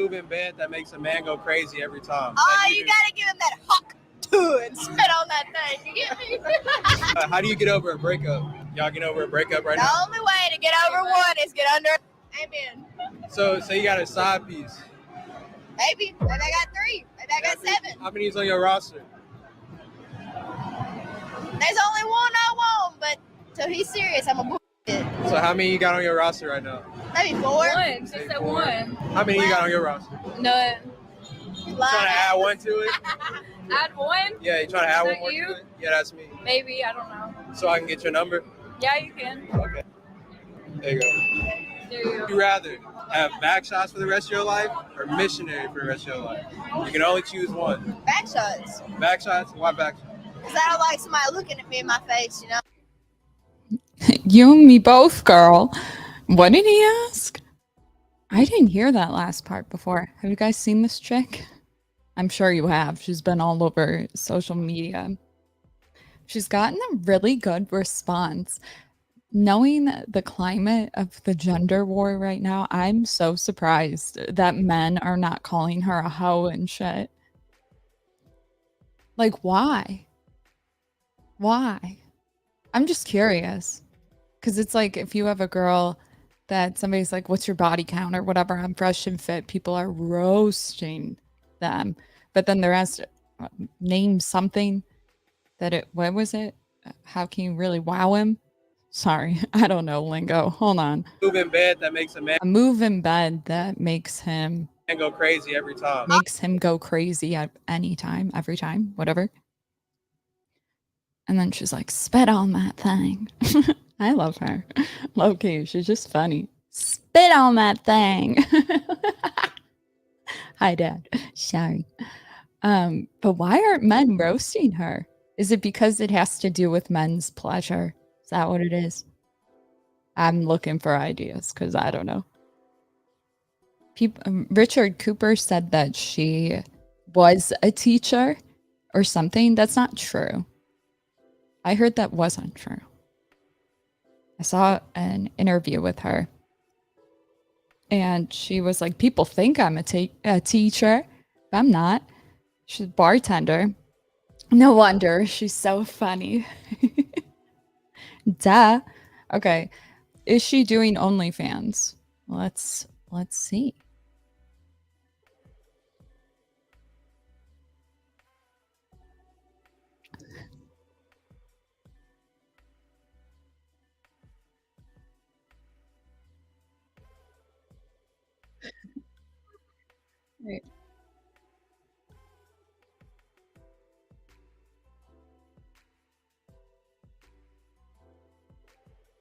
Move in bed that makes a man go crazy every time. Oh, you gotta give him that hawk to it and spit on that thing. You get me? How do you get over a breakup? Y'all get over a breakup right The now? only way to get over one is get under. Amen. So you got a side piece. Maybe. Maybe I got 3. Maybe I got 7. How many is on your roster? There's only one I want, but so he's serious. I'm a bullshit. So how many you got on your roster right now? Maybe 4. 1. She said 1. How many you got on your roster? None. You trying to add one to it? Add 1? Yeah, you trying to add Is one that more you? to it? Yeah, that's me. Maybe, I don't know. So I can get your number? Yeah, you can. Okay. There you go. There you Would go. you rather have back shots for the rest of your life or missionary for the rest of your life? You can only choose one. Back shots. Back shots? Why back shots? Because I don't like somebody looking at me in my face, you know? You and me both, girl. What did he ask? I didn't hear that last part before. Have you guys seen this chick? I'm sure you have. She's been all over social media. She's gotten a really good response. Knowing the climate of the gender war right now, I'm so surprised that men are not calling her a hoe and shit. Like, why? Why? I'm just curious. Because it's like if you have a girl that somebody's like, what's your body count or whatever, I'm fresh and fit, people are roasting them. But then they're asked, name something that what was it? How can you really wow him? Sorry, I don't know lingo. Hold on. Move in bed that makes a man A move in bed that makes him go crazy every time. makes him go crazy at any time, every time, whatever. And then she's like, spit on that thing. I love her. Low key, she's just funny. Spit on that thing. Hi, Dad. Sorry. But why aren't men roasting her? Is it because it has to do with men's pleasure? Is that what it is? I'm looking for ideas because I don't know. Richard Cooper said that she was a teacher or something. That's not true. I heard that wasn't true. I saw an interview with her. And she was like, people think I'm a teacher, but I'm not. She's a bartender. No wonder. She's so funny. Duh. Okay. Is she doing OnlyFans? Let's see. Right.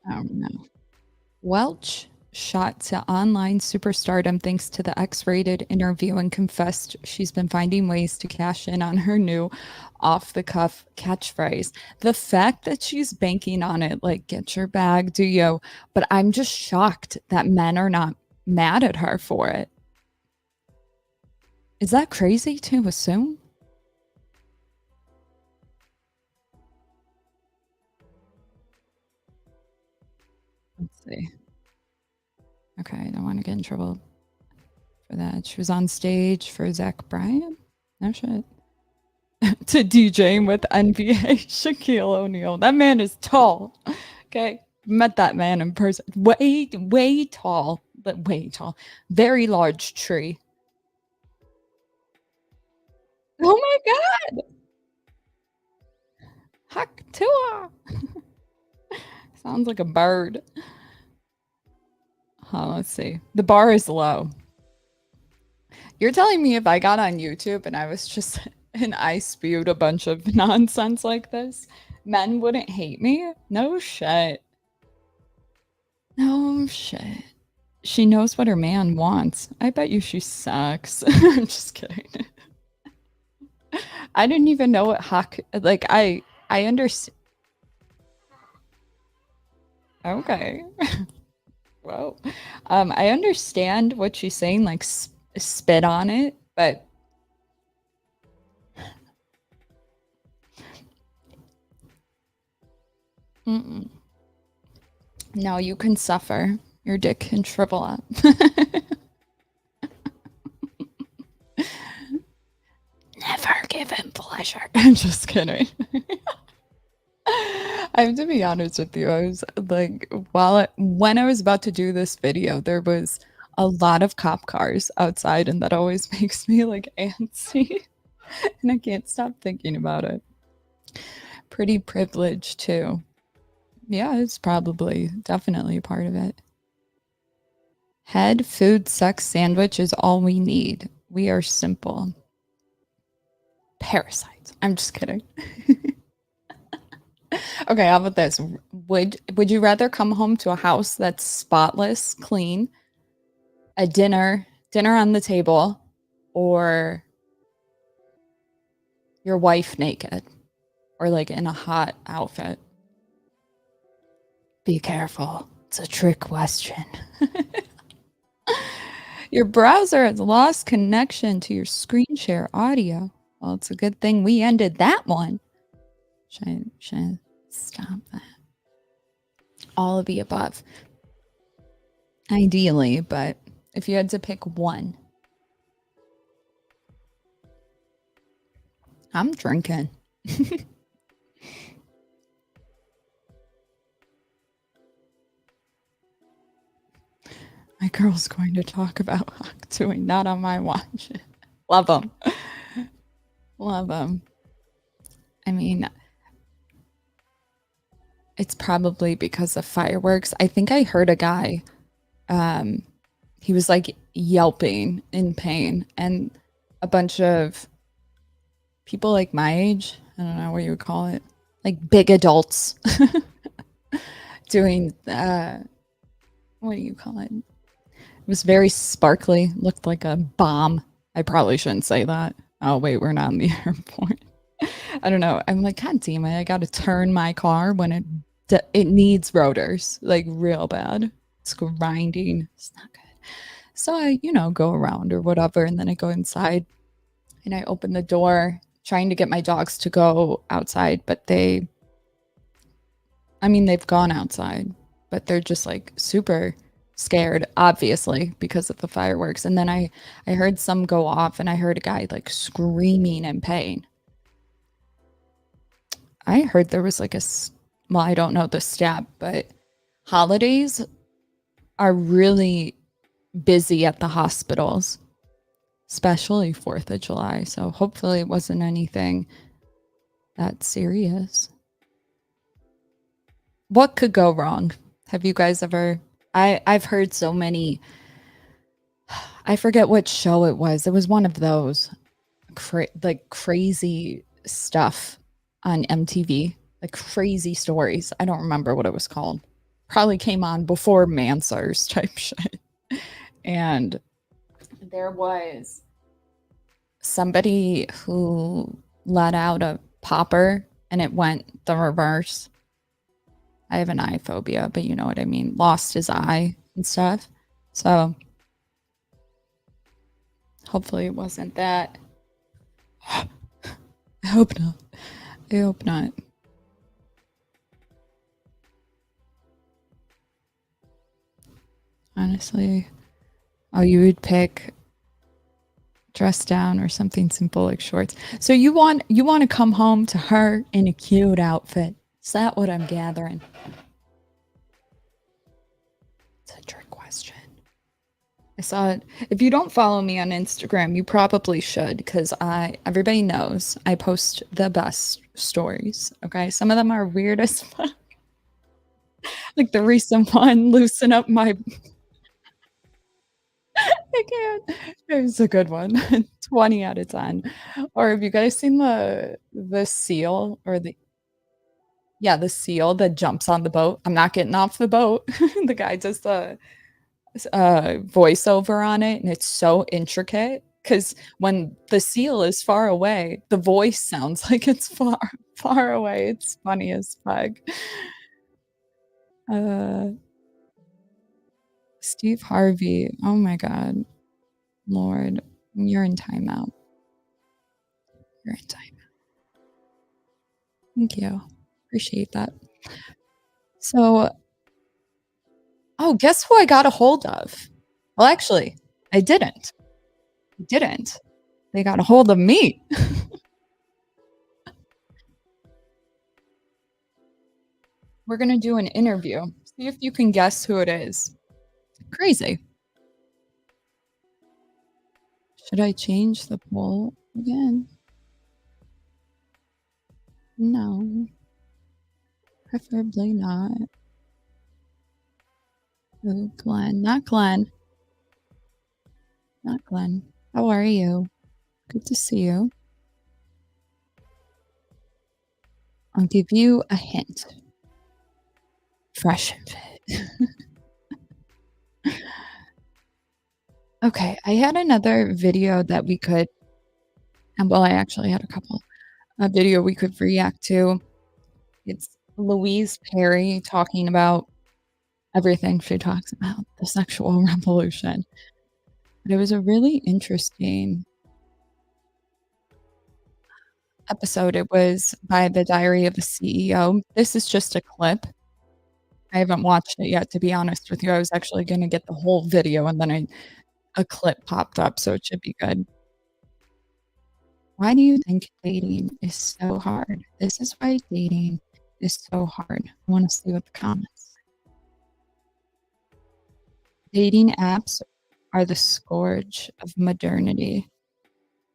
I don't know. Welch shot to online superstardom thanks to the X-rated interview and confessed she's been finding ways to cash in on her new off-the-cuff catchphrase. The fact that she's banking on it, like, get your bag, do you? But I'm just shocked that men are not mad at her for it. Is that crazy to assume? Let's see. Okay, I don't want to get in trouble for that. She was on stage for Zach Bryan. No shit. To DJing with NBA Shaquille O'Neal. That man is tall. Okay. Met that man in person. Way tall. But way tall. Very large tree. Oh my god. Huck Tuah. Sounds like a bird. Let's see. The bar is low. You're telling me if I got on YouTube and I was just and I spewed a bunch of nonsense like this, men wouldn't hate me? No shit. No shit. She knows what her man wants. I bet you she sucks. I'm just kidding. I didn't even know what Hawk like I understand. Okay. Whoa. I understand what she's saying, like spit on it, but mm-mm. No, you can suffer. Your dick can shrivel up. I'm just kidding. I have to be honest with you. I was like, when I was about to do this video, there was a lot of cop cars outside, and that always makes me like antsy, and I can't stop thinking about it. Pretty privileged too. Yeah, it's probably definitely a part of it. Head, food, sex, sandwich is all we need. We are simple. Parasites. I'm just kidding. Okay, how about this? Would you rather come home to a house that's spotless, clean, a dinner on the table, or your wife naked or like in a hot outfit? Be careful. It's a trick question. Your browser has lost connection to your screen share audio. Well, it's a good thing we ended that one. Should I stop that? All of the above. Ideally, but if you had to pick one. I'm drinking. My girl's going to talk about doing not on my watch. Love them. Love them. I mean, it's probably because of fireworks. I think I heard a guy, he was like yelping in pain, and a bunch of people like my age, I don't know what you would call it, like big adults doing, what do you call it? It was very sparkly, looked like a bomb. I probably shouldn't say that. Oh, wait, we're not in the airport. I don't know. I'm like, God damn it, I got to turn my car when it needs rotors, like real bad. It's grinding. It's not good. So I, go around or whatever, and then I go inside and I open the door, trying to get my dogs to go outside, but they've gone outside, but they're just like super scared, obviously, because of the fireworks. And then I heard some go off, and I heard a guy like screaming in pain. I heard there was like I don't know the stat, but holidays are really busy at the hospitals, especially 4th of July. So hopefully it wasn't anything that serious. What could go wrong? Have you guys ever... I've heard so many... I forget what show it was. It was one of those crazy stuff on MTV, like crazy stories. I don't remember what it was called. Probably came on before Mansers type shit. And there was somebody who let out a popper and it went the reverse. I have an eye phobia, but you know what I mean. Lost his eye and stuff. So hopefully it wasn't that. I hope not. I hope not. Honestly, you would pick dress down or something simple like shorts. So you want to come home to her in a cute outfit. Is that what I'm gathering? It's a trick question. I saw it. If you don't follow me on Instagram, you probably should, because everybody knows I post the best stories. Okay, some of them are weird as fuck. Like the recent one, loosen up my... I can't. It was a good one. 20 out of 10. Or have you guys seen the seal or the seal that jumps on the boat? I'm not getting off the boat. The guy does the voiceover on it, and it's so intricate because when the seal is far away, the voice sounds like it's far away. It's funny as fuck. Steve Harvey. Oh my God. Lord, you're in timeout. You're in timeout. Thank you. Appreciate that. So, guess who I got a hold of? Well, actually, I didn't. They got a hold of me. We're going to do an interview. See if you can guess who it is. Crazy. Should I change the poll again? No. Preferably not. Oh, Glenn. Not Glenn. Not Glenn. How are you? Good to see you. I'll give you a hint. Fresh and fit. Okay, I had another video that we could, well, I actually had a couple. A video we could react to. It's Louise Perry talking about everything she talks about, the sexual revolution. But it was a really interesting episode. It was by The Diary of a CEO. This is just a clip. I haven't watched it yet, to be honest with you. I was actually going to get the whole video, and then a clip popped up, so it should be good. Why do you think dating is so hard? This is why dating is so hard. I want to see what the comments say. Dating apps are the scourge of modernity.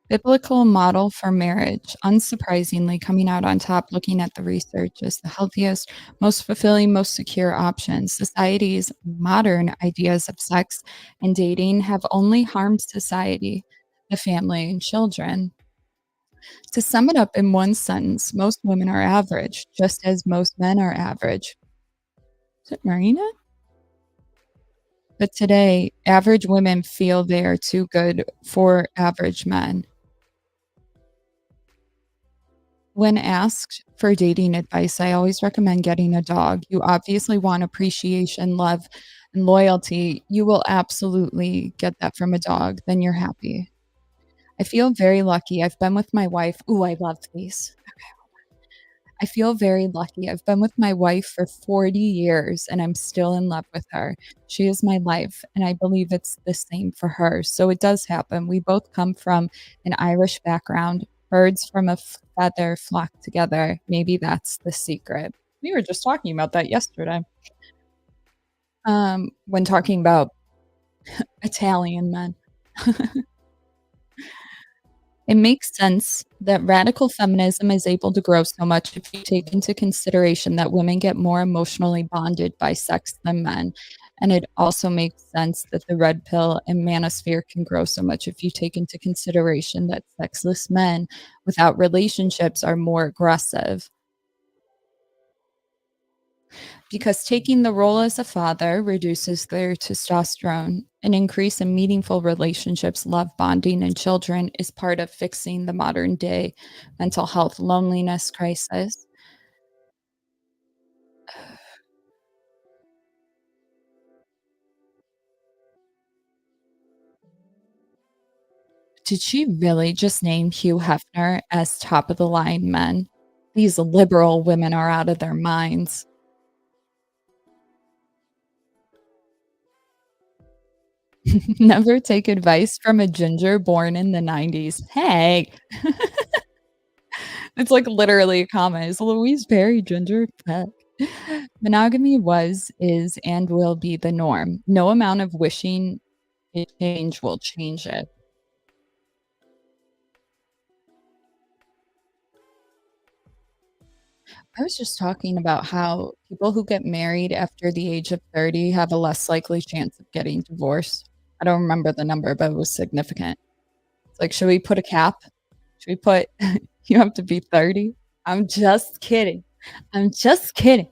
Biblical model for marriage, unsurprisingly, coming out on top, looking at the research as the healthiest, most fulfilling, most secure option. Society's modern ideas of sex and dating have only harmed society, the family, and children. To sum it up in one sentence, most women are average, just as most men are average. Is it Marina? But today, average women feel they are too good for average men. When asked for dating advice, I always recommend getting a dog. You obviously want appreciation, love, and loyalty. You will absolutely get that from a dog. Then you're happy. I feel very lucky. I've been with my wife. Ooh, I love these. I feel very lucky. I've been with my wife for 40 years and I'm still in love with her. She is my life, and I believe it's the same for her. So it does happen. We both come from an Irish background. Birds from a feather flock together. Maybe that's the secret. We were just talking about that yesterday. When talking about Italian men. It makes sense that radical feminism is able to grow so much if you take into consideration that women get more emotionally bonded by sex than men. And it also makes sense that the red pill and manosphere can grow so much if you take into consideration that sexless men without relationships are more aggressive. Because taking the role as a father reduces their testosterone. An increase in meaningful relationships, love, bonding, and children is part of fixing the modern day mental health loneliness crisis. Did she really just name Hugh Hefner as top of the line men? These liberal women are out of their minds. Never take advice from a ginger born in the 90s. Hey. It's like literally a comment. Is Louise Perry ginger? Heck. Monogamy was, is, and will be the norm. No amount of wishing it change will change it. I was just talking about how people who get married after the age of 30 have a less likely chance of getting divorced. I don't remember the number, but it was significant. It's like, should we put a cap? Should we put, you have to be 30? I'm just kidding. I'm just kidding.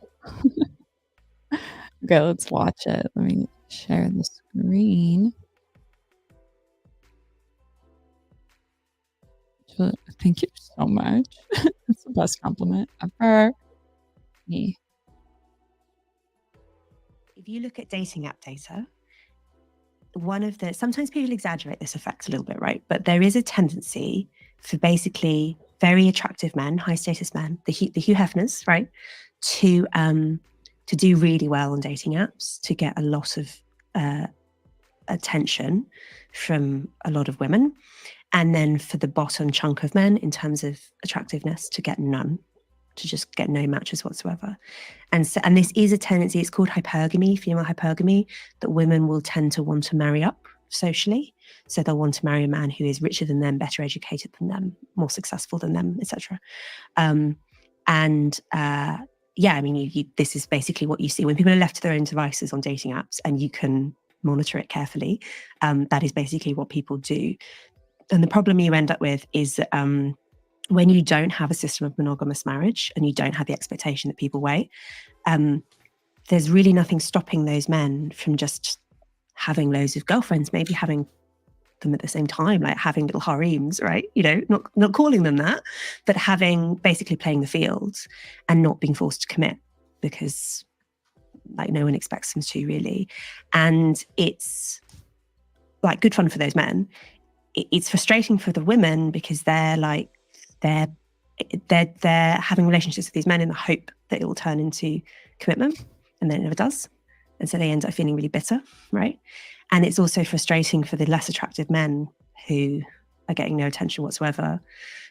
Okay, let's watch it. Let me share the screen. Thank you so much. That's the best compliment ever. Me. If you look at dating app data, sometimes people exaggerate this effect a little bit, right? But there is a tendency for basically very attractive men, high status men, the Hugh Hefners, right, to do really well on dating apps, to get a lot of attention from a lot of women, and then for the bottom chunk of men in terms of attractiveness to get none. to just get no matches whatsoever. And so, and this is a tendency, it's called hypergamy, female hypergamy, that women will tend to want to marry up socially. So they'll want to marry a man who is richer than them, better educated than them, more successful than them, etc. Yeah, I mean, this is basically what you see when people are left to their own devices on dating apps, and you can monitor it carefully. That is basically what people do. And the problem you end up with is that when you don't have a system of monogamous marriage and you don't have the expectation that people wait, there's really nothing stopping those men from just having loads of girlfriends, maybe having them at the same time, like having little harems, right? You know, not calling them that, but having, basically playing the field and not being forced to commit because like no one expects them to, really. And it's like good fun for those men. It's frustrating for the women because they're having relationships with these men in the hope that it will turn into commitment, and then it never does. And so they end up feeling really bitter, right? And it's also frustrating for the less attractive men who are getting no attention whatsoever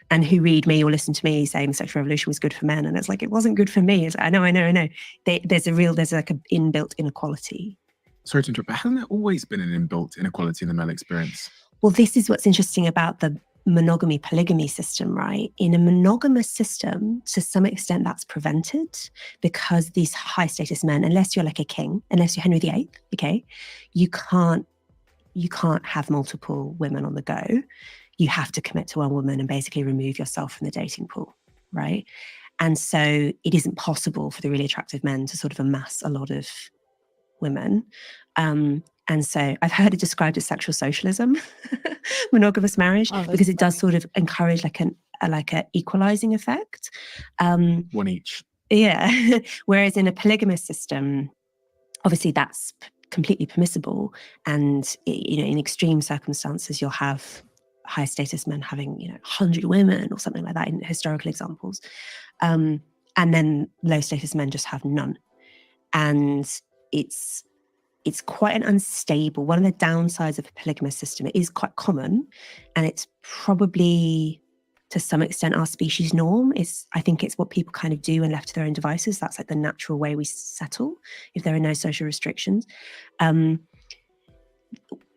and who read me or listen to me saying the sexual revolution was good for men. And it's like, it wasn't good for me. It's like, I know. There's like an inbuilt inequality. Sorry to interrupt, but hasn't there always been an inbuilt inequality in the male experience? Well, this is what's interesting about the monogamy polygamy system, right? In a monogamous system, to some extent that's prevented because these high status men, unless you're like a king, unless you're Henry VIII, okay, you can't have multiple women on the go. You have to commit to one woman and basically remove yourself from the dating pool, right? And so it isn't possible for the really attractive men to sort of amass a lot of women. And so I've heard it described as sexual socialism, monogamous marriage, because it does sort of encourage like a equalizing effect. One each. Yeah. Whereas in a polygamous system, obviously that's completely permissible. And, you know, in extreme circumstances, you'll have high status men having, 100 women or something like that in historical examples. And then low status men just have none. And it's quite an unstable, one of the downsides of a polygamous system. It is quite common, and it's probably to some extent our species norm. I think it's what people kind of do when left to their own devices. That's like the natural way we settle if there are no social restrictions.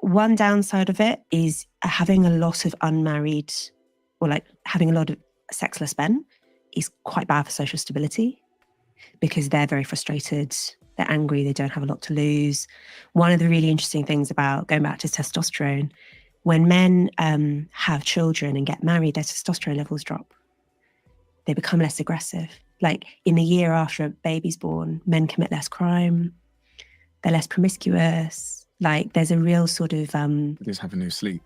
One downside of it is having a lot of unmarried, or like having a lot of sexless men is quite bad for social stability because they're very frustrated. They're angry, they don't have a lot to lose. One of the really interesting things about going back to testosterone, when men have children and get married, their testosterone levels drop. They become less aggressive. Like in the year after a baby's born, men commit less crime, they're less promiscuous. Like there's a real sort of... They just have a new sleep.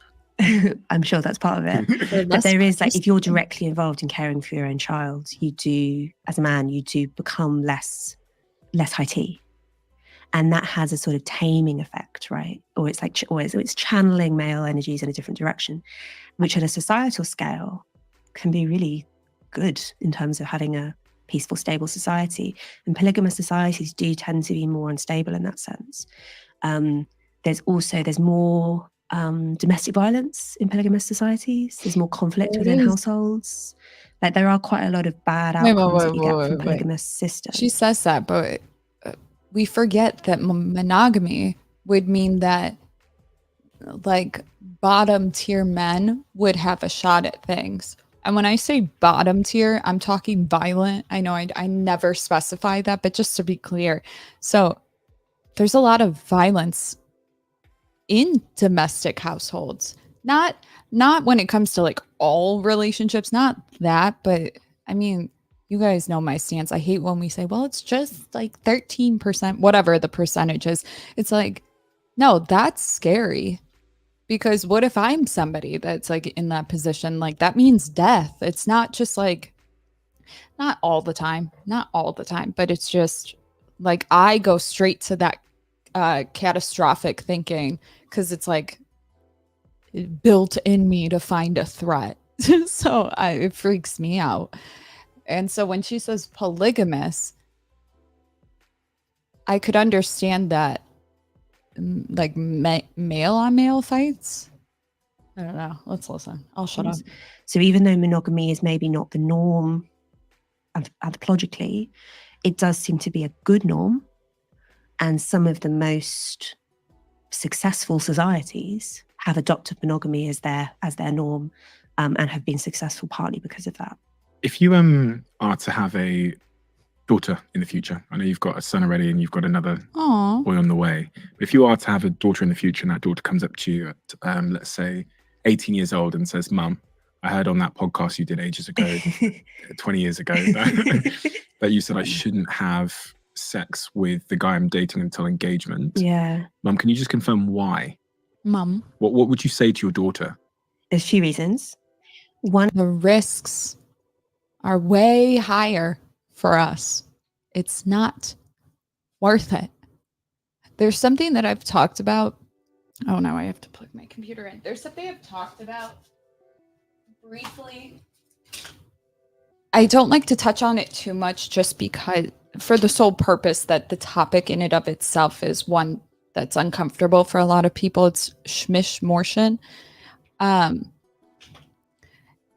I'm sure that's part of it. But there is like, if you're directly involved in caring for your own child, you do, as a man, you do become less high tea. And that has a sort of taming effect, right? Or it's like, it's channeling male energies in a different direction, which at a societal scale can be really good in terms of having a peaceful, stable society. And polygamous societies do tend to be more unstable in that sense. There's more domestic violence in polygamous societies. There's more conflict within households. Like there are quite a lot of bad outcomes that you get from polygamous systems. She says that, but we forget that monogamy would mean that like bottom tier men would have a shot at things. And when I say bottom tier, I'm talking violent. I know I never specify that, but just to be clear. So there's a lot of violence in domestic households. Not when it comes to like all relationships, not that, but I mean, you guys know my stance. I hate when we say, well, it's just like 13%, whatever the percentage is. It's like, no, that's scary. Because what if I'm somebody that's like in that position? Like that means death. It's not just like, not all the time, but it's just like I go straight to that catastrophic thinking because it's like built in me to find a threat. So it freaks me out. And so when she says polygamous, I could understand that like male on male fights. I don't know. Let's listen. I'll shut up. So even though monogamy is maybe not the norm anthropologically, it does seem to be a good norm. And some of the most successful societies have adopted monogamy as their norm, and have been successful partly because of that. If you are to have a daughter in the future, I know you've got a son already and you've got another Aw. boy on the way. But if you are to have a daughter in the future and that daughter comes up to you at, let's say, 18 years old and says, "Mum, I heard on that podcast you did ages ago, 20 years ago, that you said I shouldn't have sex with the guy I'm dating until engagement." Yeah. Mum, can you just confirm why? Mum. What would you say to your daughter? There's a few reasons. One, The risks are way higher for us. It's not worth it. There's something that I've talked about. Oh no, I have to plug my computer in. There's something I've talked about briefly. I don't like to touch on it too much just because, for the sole purpose that the topic in and of itself is one that's uncomfortable for a lot of people. It's schmishmortion.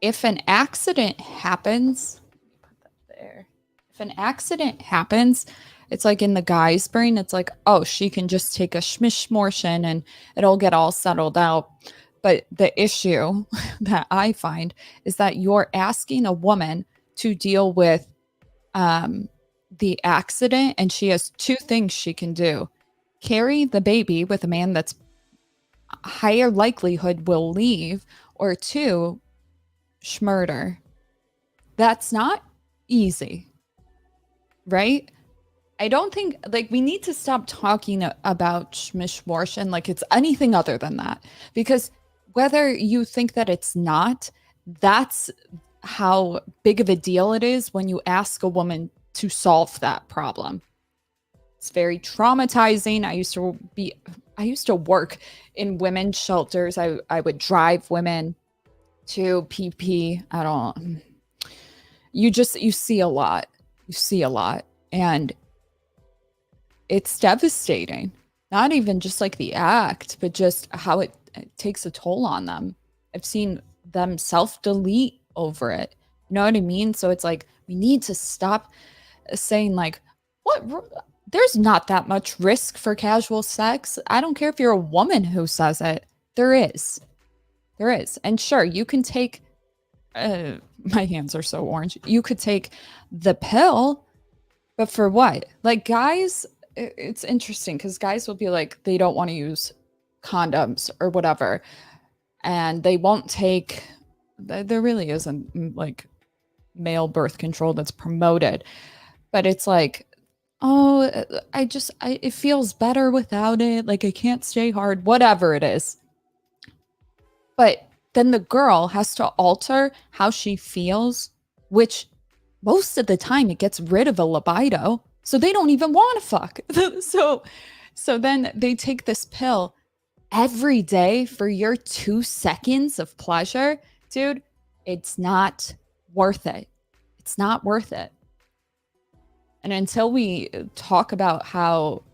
If an accident happens, let me put that there. If an accident happens, it's like in the guy's brain, it's like, oh, she can just take a schmishmortion and it'll get all settled out. But the issue that I find is that you're asking a woman to deal with the accident, and she has two things she can do: carry the baby with a man that's higher likelihood will leave, or two, schmurder. That's not easy, right? I don't think, like, we need to stop talking about schmishmortion like it's anything other than that, because whether you think that it's not, that's how big of a deal it is when you ask a woman to solve that problem. It's very traumatizing. I used to work in women's shelters. I would drive women to PP. You see a lot. You see a lot. And it's devastating. Not even just like the act, but just how it takes a toll on them. I've seen them self-delete over it. You know what I mean? So it's like, we need to stop saying like, there's not that much risk for casual sex. I don't care if you're a woman who says it. There is. There is. And sure, you can take, my hands are so orange. You could take the pill, but for what? Like, guys, it's interesting because guys will be like, they don't want to use condoms or whatever. And they won't take, there really isn't like male birth control that's promoted. But it's like, oh, it feels better without it. Like, I can't stay hard, whatever it is. But then the girl has to alter how she feels, which most of the time it gets rid of a libido. So they don't even want to fuck. So then they take this pill every day for your 2 seconds of pleasure. Dude, it's not worth it. It's not worth it. And until we talk about how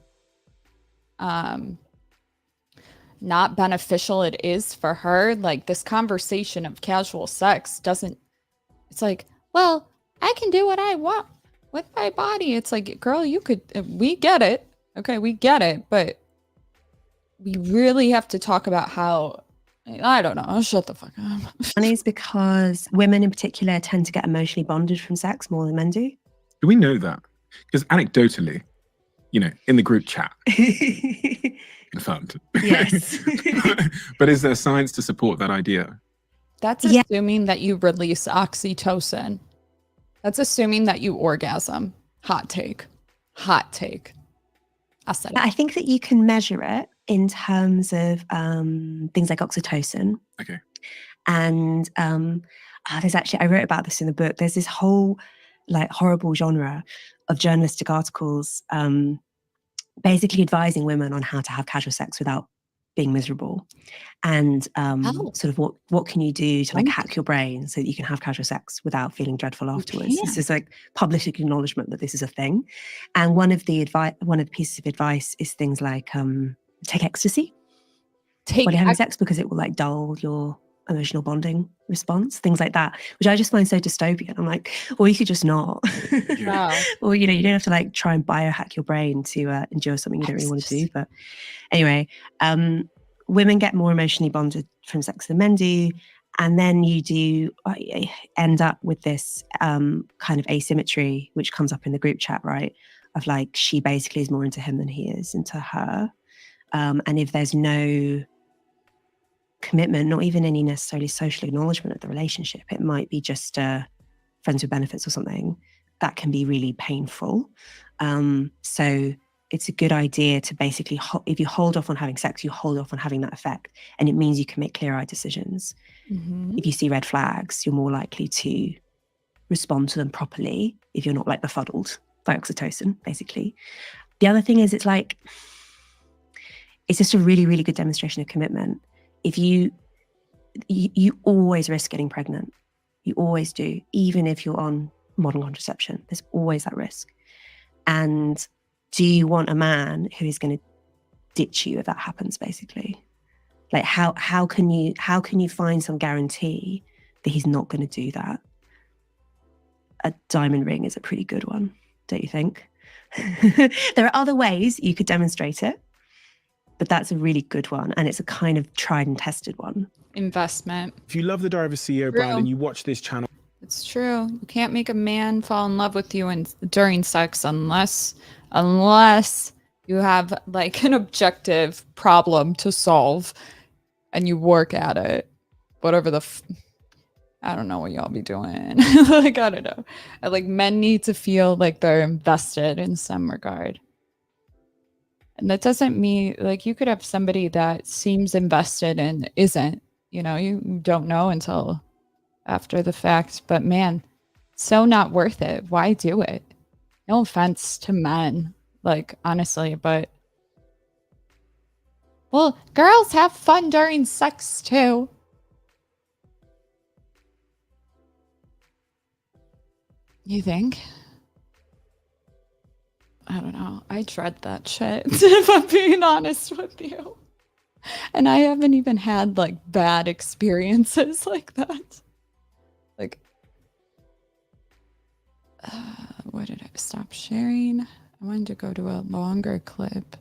not beneficial it is for her, like, this conversation of casual sex doesn't, it's like, well, I can do what I want with my body. It's like, girl, we get it. Okay, we get it. But we really have to talk about how, I don't know, shut the fuck up. one is because women in particular tend to get emotionally bonded from sex more than men do. Do we know that? Because anecdotally, in the group chat, confirmed. Yes. But is there science to support that idea? That's assuming that you release oxytocin. That's assuming that you orgasm. Hot take. Hot take. I said it. I think that you can measure it in terms of things like oxytocin. Okay. And there's actually, I wrote about this in the book. There's this whole like horrible genre of journalistic articles basically advising women on how to have casual sex without being miserable, and sort of what can you do to like hack your brain so that you can have casual sex without feeling dreadful afterwards. This is like public acknowledgement that this is a thing. And one of the pieces of advice is things like take ecstasy when you're having sex, because it will like dull your emotional bonding response, things like that, which I just find so dystopian. I'm like, or you could just not. Wow. Or, you know, you don't have to like try and biohack your brain to endure something you don't really want to do. But anyway, women get more emotionally bonded from sex than men do. And then you do end up with this kind of asymmetry, which comes up in the group chat, right? Of like, she basically is more into him than he is into her. And if there's no commitment, not even any necessarily social acknowledgement of the relationship, it might be just friends with benefits or something, that can be really painful. So it's a good idea to basically, if you hold off on having sex, you hold off on having that effect. And it means you can make clear-eyed decisions. Mm-hmm. If you see red flags, you're more likely to respond to them properly if you're not like befuddled by oxytocin, basically. The other thing is, it's just a really, really good demonstration of commitment. If you always risk getting pregnant. You always do, even if you're on modern contraception. There's always that risk. And do you want a man who is going to ditch you if that happens, basically? Like, how can you find some guarantee that he's not going to do that? A diamond ring is a pretty good one, don't you think? There are other ways you could demonstrate it, but that's a really good one, and it's a kind of tried and tested one. Investment. If you love the Diary of a CEO brand and you watch this channel, It's true. You can't make a man fall in love with you during sex unless you have like an objective problem to solve and you work at it. Whatever I don't know what y'all be doing. Like, I don't know. Like, men need to feel like they're invested in some regard. And that doesn't mean, like, you could have somebody that seems invested and isn't. You know, you don't know until after the fact. But man, so not worth it. Why do it? No offense to men, like, honestly, but well, girls have fun during sex too. You think? I don't know. I dread that shit, if I'm being honest with you. And I haven't even had like bad experiences like that. Like, what did I stop sharing? I wanted to go to a longer clip.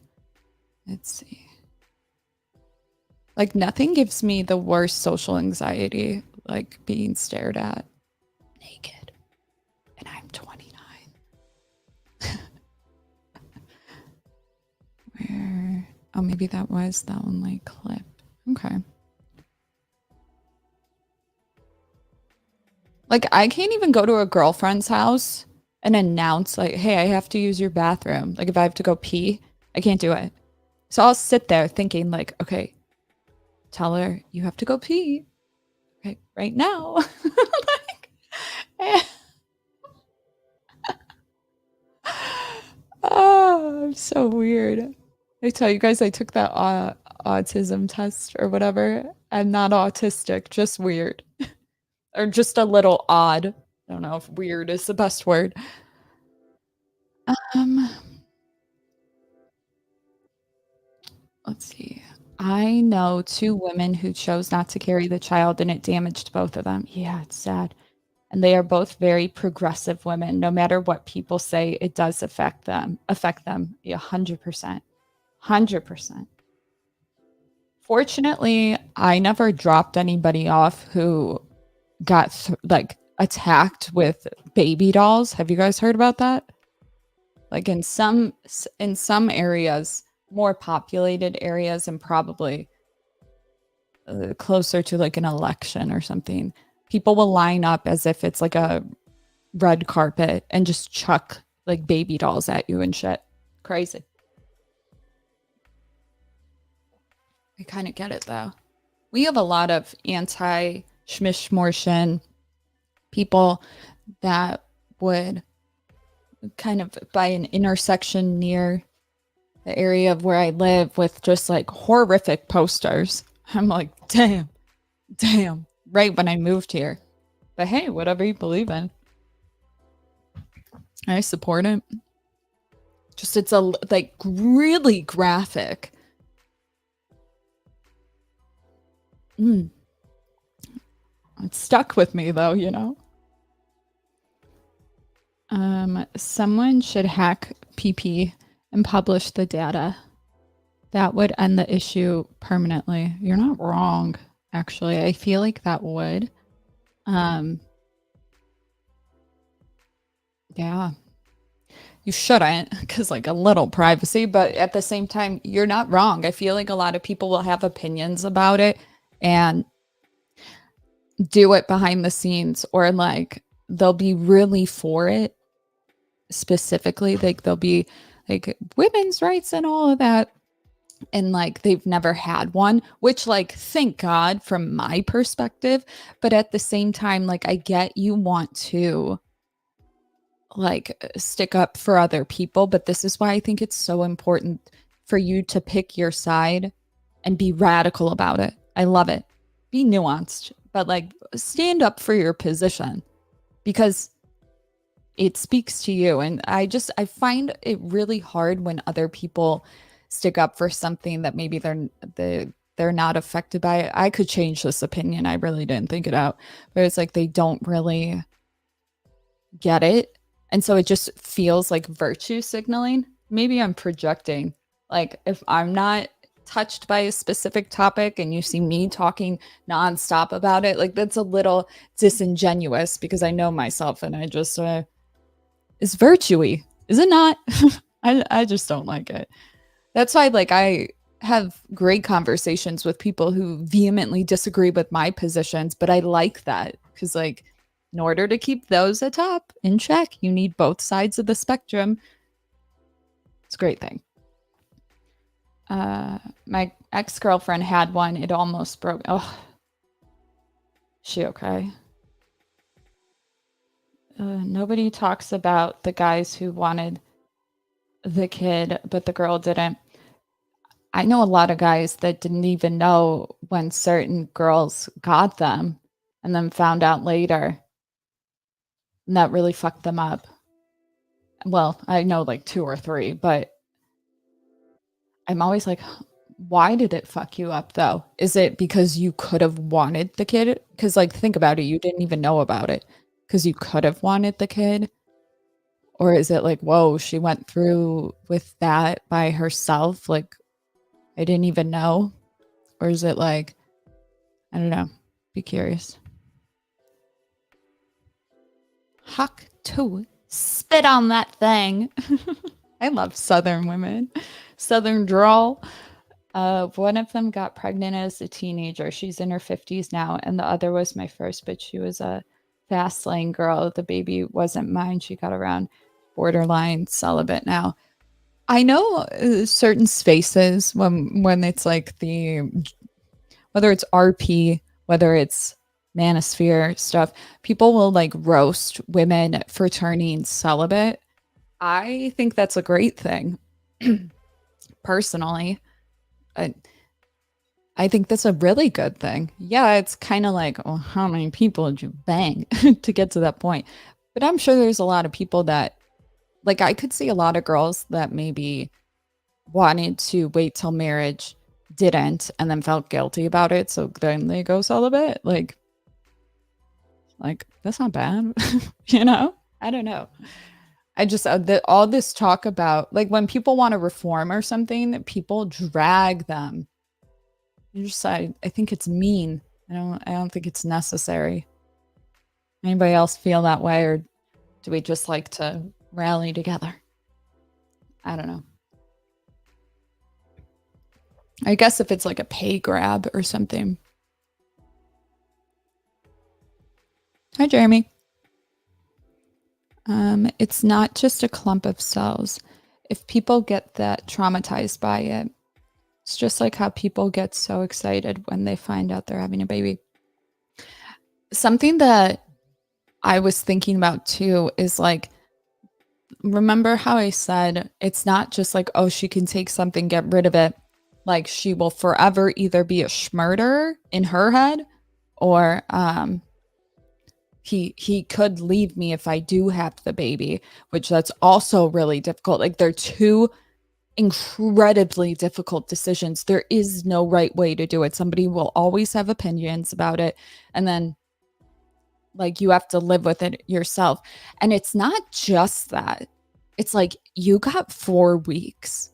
Let's see. Like, nothing gives me the worst social anxiety like being stared at naked. And I'm 29. Where? Oh, maybe that was the only clip. Okay. Like, I can't even go to a girlfriend's house and announce, like, hey, I have to use your bathroom. Like, if I have to go pee, I can't do it. So I'll sit there thinking, like, okay, tell her you have to go pee. Okay, right now. Like, oh, I'm so weird. I tell you guys, I took that autism test or whatever. I'm not autistic, just weird. Or just a little odd. I don't know if weird is the best word. Let's see. I know 2 women who chose not to carry the child and it damaged both of them. Yeah, it's sad. And they are both very progressive women. No matter what people say, it does affect them. Yeah, 100%. 100%. Fortunately, I never dropped anybody off who got like attacked with baby dolls. Have you guys heard about that? Like, in some areas, more populated areas, and probably closer to like an election or something, people will line up as if it's like a red carpet and just chuck like baby dolls at you and shit. Crazy. I kind of get it though. We have a lot of anti-schmishmortion people that would kind of by an intersection near the area of where I live with just like horrific posters. I'm like, damn, right when I moved here. But hey, whatever you believe in, I support it. Just, it's a like really graphic. It stuck with me though, you know. Someone should hack PP and publish the data. That would end the issue permanently. You're not wrong, actually. I feel like that would. Yeah. You shouldn't, because like a little privacy, but at the same time, you're not wrong. I feel like a lot of people will have opinions about it and do it behind the scenes, or like they'll be really for it specifically. Like they'll be like women's rights and all of that. And like they've never had one, which like thank God from my perspective. But at the same time, like I get you want to like stick up for other people, but this is why I think it's so important for you to pick your side and be radical about it. I love it. Be nuanced, but like stand up for your position because it speaks to you. And I find it really hard when other people stick up for something that maybe they're not affected by it. I could change this opinion. I really didn't think it out, but it's like they don't really get it. And so it just feels like virtue signaling. Maybe I'm projecting. Like if I'm not touched by a specific topic and you see me talking nonstop about it, like that's a little disingenuous because I know myself and I just, it's virtue-y. Is it not? I just don't like it. That's why like I have great conversations with people who vehemently disagree with my positions, but I like that because like in order to keep those atop in check, you need both sides of the spectrum. It's a great thing. My ex-girlfriend had one. It almost broke. Oh, she okay? Nobody talks about the guys who wanted the kid, but the girl didn't. I know a lot of guys that didn't even know when certain girls got them and then found out later. And that really fucked them up. Well, I know like 2 or 3, but I'm always like, why did it fuck you up though? Is it because you could have wanted the kid? Because like, think about it. You didn't even know about it because you could have wanted the kid. Or is it like, whoa, she went through with that by herself? Like, I didn't even know. Or is it like, I don't know. Be curious. Huck to spit on that thing. I love Southern women. Southern drawl. One of them got pregnant as a teenager. She's in her 50s now. And the other was my first, but she was a fast lane girl. The baby wasn't mine. She got around borderline celibate now. I know certain spaces when it's like whether it's RP, whether it's manosphere stuff, people will like roast women for turning celibate. I think that's a great thing. Personally, I think that's a really good thing. Yeah, it's kind of like, oh, how many people did you bang to get to that point? But I'm sure there's a lot of people that, like, I could see a lot of girls that maybe wanted to wait till marriage, didn't, and then felt guilty about it. So then they go celibate. Like that's not bad. You know? I don't know. I just, all this talk about, like, when people want to reform or something, people drag them. I think it's mean. I don't think it's necessary. Anybody else feel that way, or do we just like to rally together? I don't know. I guess if it's like a pay grab or something. Hi, Jeremy. It's not just a clump of cells. If people get that traumatized by it, it's just like how people get so excited when they find out they're having a baby. Something that I was thinking about too is like, remember how I said it's not just like, oh, she can take something, get rid of it. Like she will forever either be a schmurder in her head, or he could leave me if I do have the baby, which that's also really difficult. Like they're two incredibly difficult decisions. There is no right way to do it. Somebody will always have opinions about it. And then Like, you have to live with it yourself. And it's not just that. It's like, you got 4 weeks.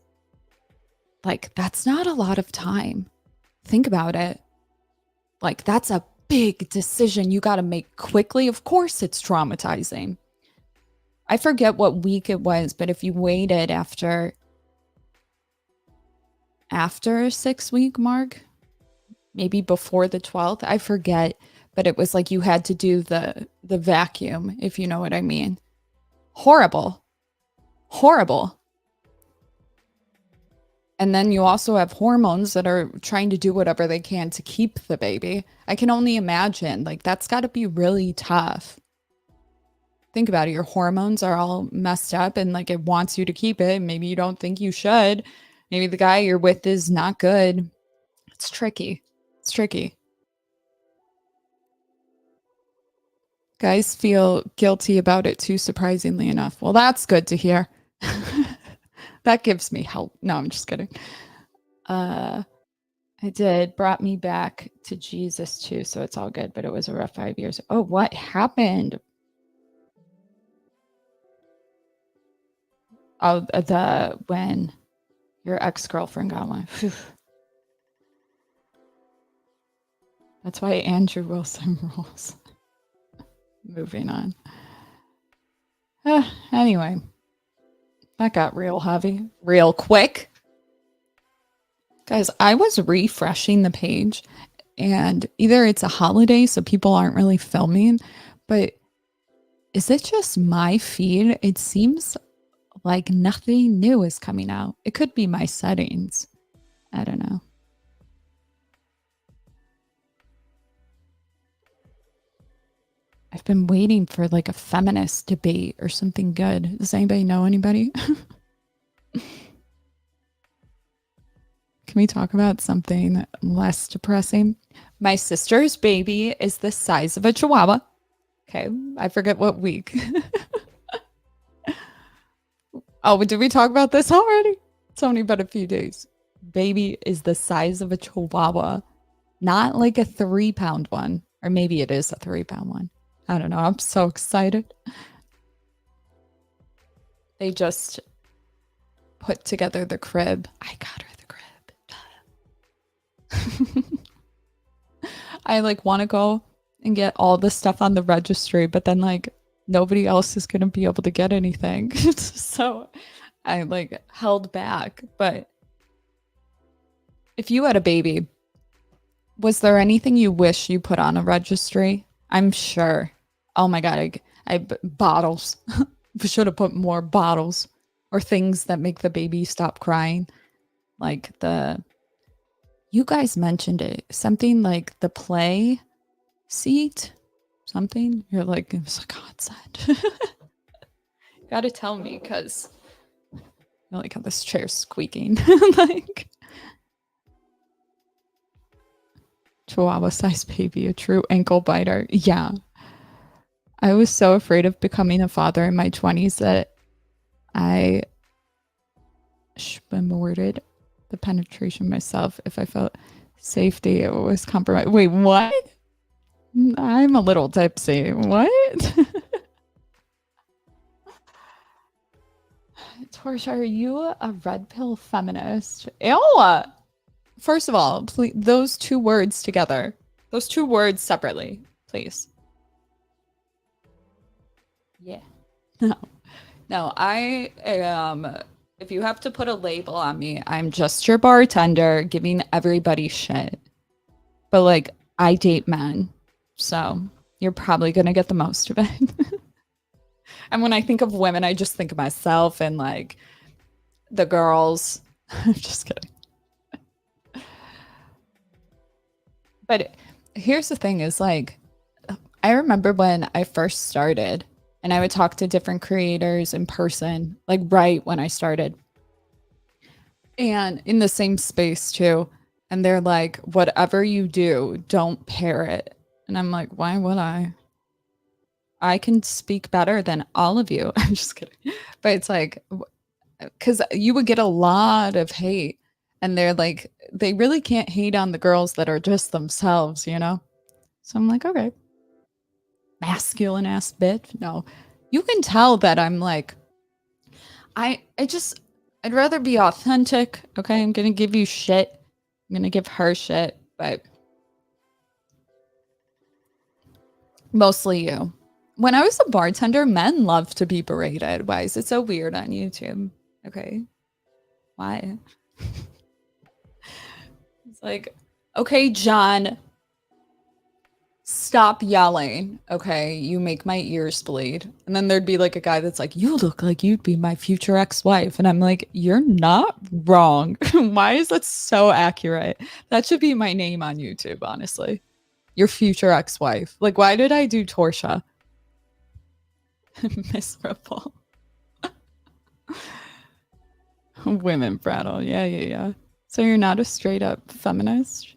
Like, that's not a lot of time. Think about it. Like, that's a big decision you got to make quickly. Of course, it's traumatizing. I forget what week it was, but if you waited after 6-week mark, maybe before the 12th, I forget, but it was like you had to do the vacuum, if you know what I mean. Horrible. And then you also have hormones that are trying to do whatever they can to keep the baby. I can only imagine, like, that's got to be really tough. Think about it. Your hormones are all messed up and like it wants you to keep it. Maybe you don't think you should. Maybe the guy you're with is not good. It's tricky. Guys feel guilty about it too, surprisingly enough. Well, that's good to hear. That gives me hope. No, I'm just kidding. I did. Brought me back to Jesus too, so it's all good, but it was a rough 5 years. Oh, what happened? Oh, when your ex-girlfriend got one. Whew. That's why Andrew Wilson rules. Moving on. Anyway, that got real heavy, real quick. Guys, I was refreshing the page and either it's a holiday, so people aren't really filming, but is it just my feed? It seems like nothing new is coming out. It could be my settings. I don't know. I've been waiting for like a feminist debate or something good. Does anybody know anybody? Can we talk about something less depressing? My sister's baby is the size of a chihuahua. Okay, I forget what week. Oh, did we talk about this already? It's only been a few days. Baby is the size of a chihuahua. Not like a 3-pound one. Or maybe it is a 3-pound one. I don't know. I'm so excited. They just put together the crib. I got her the crib. I like want to go and get all the stuff on the registry, but then like nobody else is going to be able to get anything. So I like held back. But if you had a baby, was there anything you wish you put on a registry? I'm sure. Oh my God, bottles. We should have put more bottles or things that make the baby stop crying. Like you guys mentioned it. Something like the play seat. Something. You're like, it was a godsend. You gotta tell me because I like how this chair's squeaking. Like Chihuahua sized baby, a true ankle biter. Yeah. I was so afraid of becoming a father in my 20s that I aborted the penetration myself if I felt safety was compromised. Wait, what? I'm a little tipsy. What? Torshaa, are you a red pill feminist? Ew! First of all, please, those 2 words together. Those 2 words separately, please. Yeah. No, I am, if you have to put a label on me, I'm just your bartender giving everybody shit. But like, I date men, so you're probably going to get the most of it. And when I think of women, I just think of myself and like the girls. I'm just kidding. But here's the thing is like, I remember when I first started and I would talk to different creators in person, like right when I started. And in the same space too. And they're like, whatever you do, don't parrot. And I'm like, why would I? I can speak better than all of you. I'm just kidding. But it's like, because you would get a lot of hate. And they're like, they really can't hate on the girls that are just themselves, you know? So I'm like, okay. masculine ass bitch. No, you can tell that I'm like, I'd rather be authentic. Okay, I'm gonna give you shit. I'm gonna give her shit, but mostly you. When I was a bartender, men love to be berated. Why is it so weird on YouTube? Okay, why? It's like, okay, John, stop yelling. Okay, you make my ears bleed. And then there'd be like a guy that's like, you look like you'd be my future ex-wife. And I'm like, you're not wrong. Why is that so accurate? That should be my name on YouTube, honestly. Your future ex-wife. Like, why did I do Torshaa? Miserable. Women prattle. Yeah. So you're not a straight up feminist?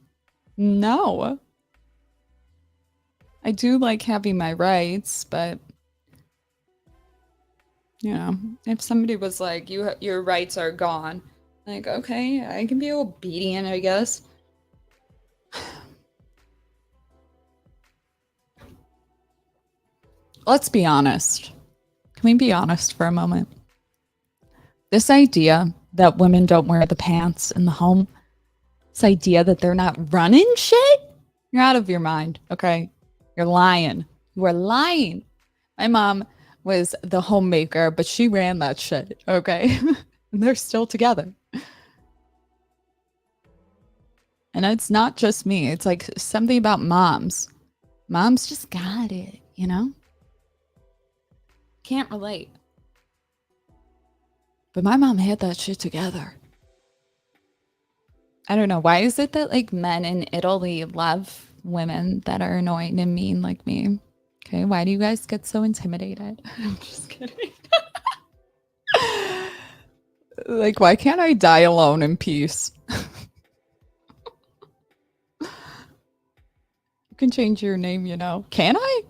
No. I do like having my rights, but you know, if somebody was like, your rights are gone, like, okay, I can be obedient, I guess. Let's be honest. Can we be honest for a moment? This idea that women don't wear the pants in the home, this idea that they're not running shit, you're out of your mind, okay? You're lying. You are lying. My mom was the homemaker, but she ran that shit, okay? And they're still together. And it's not just me. It's like something about moms. Moms just got it, you know? Can't relate. But my mom had that shit together. I don't know. Why is it that like men in Italy love women that are annoying and mean like me? Okay, why do you guys get so intimidated? I'm just kidding. Like, why can't I die alone in peace? You can change your name, you know. Can I?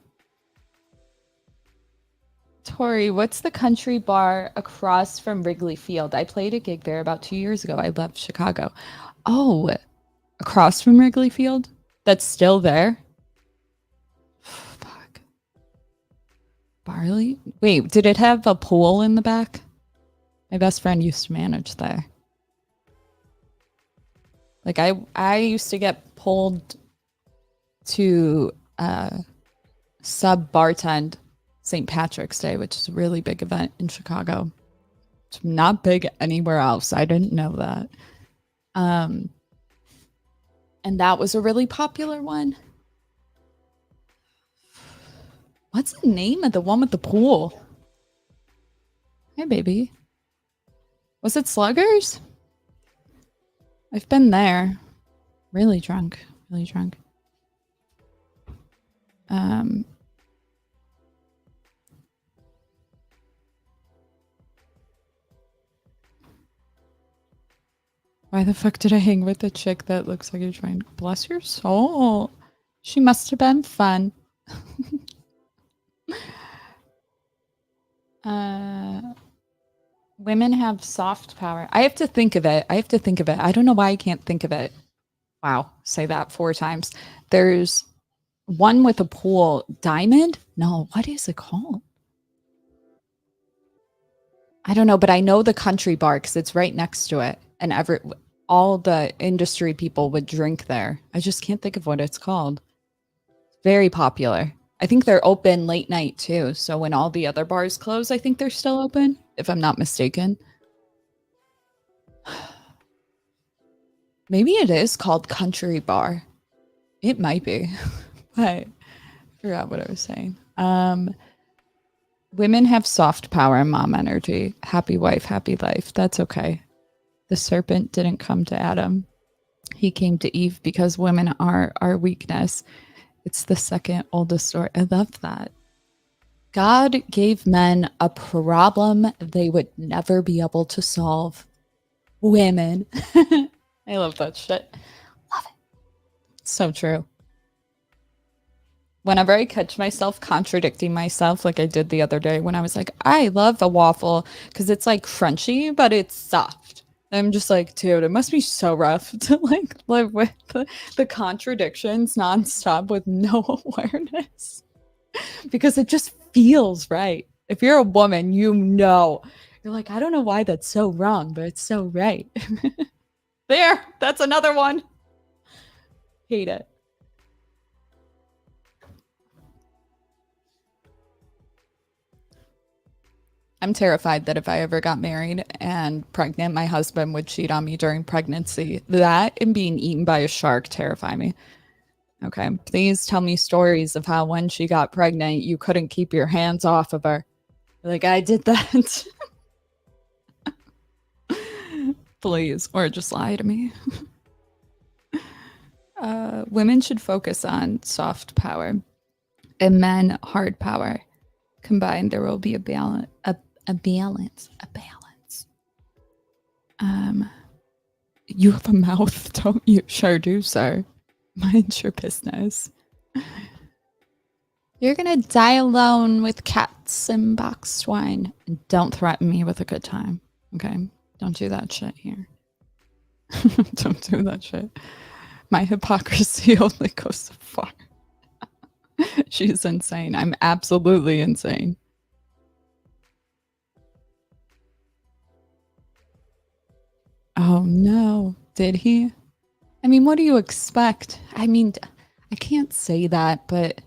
Tori, what's the country bar across from Wrigley Field? I played a gig there about 2 years ago. I left Chicago. Oh, across from Wrigley Field? That's still there? Fuck. Barley? Wait, did it have a pool in the back? My best friend used to manage there. Like, I used to get pulled to sub-bartend St. Patrick's Day, which is a really big event in Chicago. It's not big anywhere else. I didn't know that. And that was a really popular one. What's the name of the one with the pool? Hey, baby. Was it Sluggers? I've been there. Really drunk. Really drunk. Why the fuck did I hang with a chick that looks like you're trying to bless your soul? She must have been fun. Women have soft power. I have to think of it. I don't know why I can't think of it. Wow, say that 4 times. There's one with a pool. Diamond? No, what is it called? I don't know, but I know the country bar because it's right next to it. And all the industry people would drink there. I just can't think of what it's called. Very popular. I think they're open late night too. So when all the other bars close, I think they're still open, if I'm not mistaken. Maybe it is called Country Bar. It might be. I forgot what I was saying. Women have soft power and mom energy. Happy wife, happy life. That's okay. The serpent didn't come to Adam. He came to Eve because women are our weakness. It's the second oldest story. I love that. God gave men a problem they would never be able to solve. Women. I love that shit. Love it. So true. Whenever I catch myself contradicting myself, like I did the other day when I was like, I love a waffle because it's like crunchy, but it's soft. I'm just like, dude, it must be so rough to like live with the contradictions nonstop with no awareness. because it just feels right. If you're a woman, you know. You're like, I don't know why that's so wrong, but it's so right. There, that's another one. Hate it. I'm terrified that if I ever got married and pregnant, my husband would cheat on me during pregnancy. That and being eaten by a shark terrify me. Okay, please tell me stories of how when she got pregnant, you couldn't keep your hands off of her. Like, I did that. Please, or just lie to me. Women should focus on soft power and men hard power. Combined, there will be a balance. A balance. You have a mouth, don't you? Sure do, sir. Mind your business. You're gonna die alone with cats and boxed wine. And don't threaten me with a good time. Okay? Don't do that shit here. Don't do that shit. My hypocrisy only goes so far. She's insane. I'm absolutely insane. Oh no, did he? I mean, what do you expect? I mean, I can't say that, but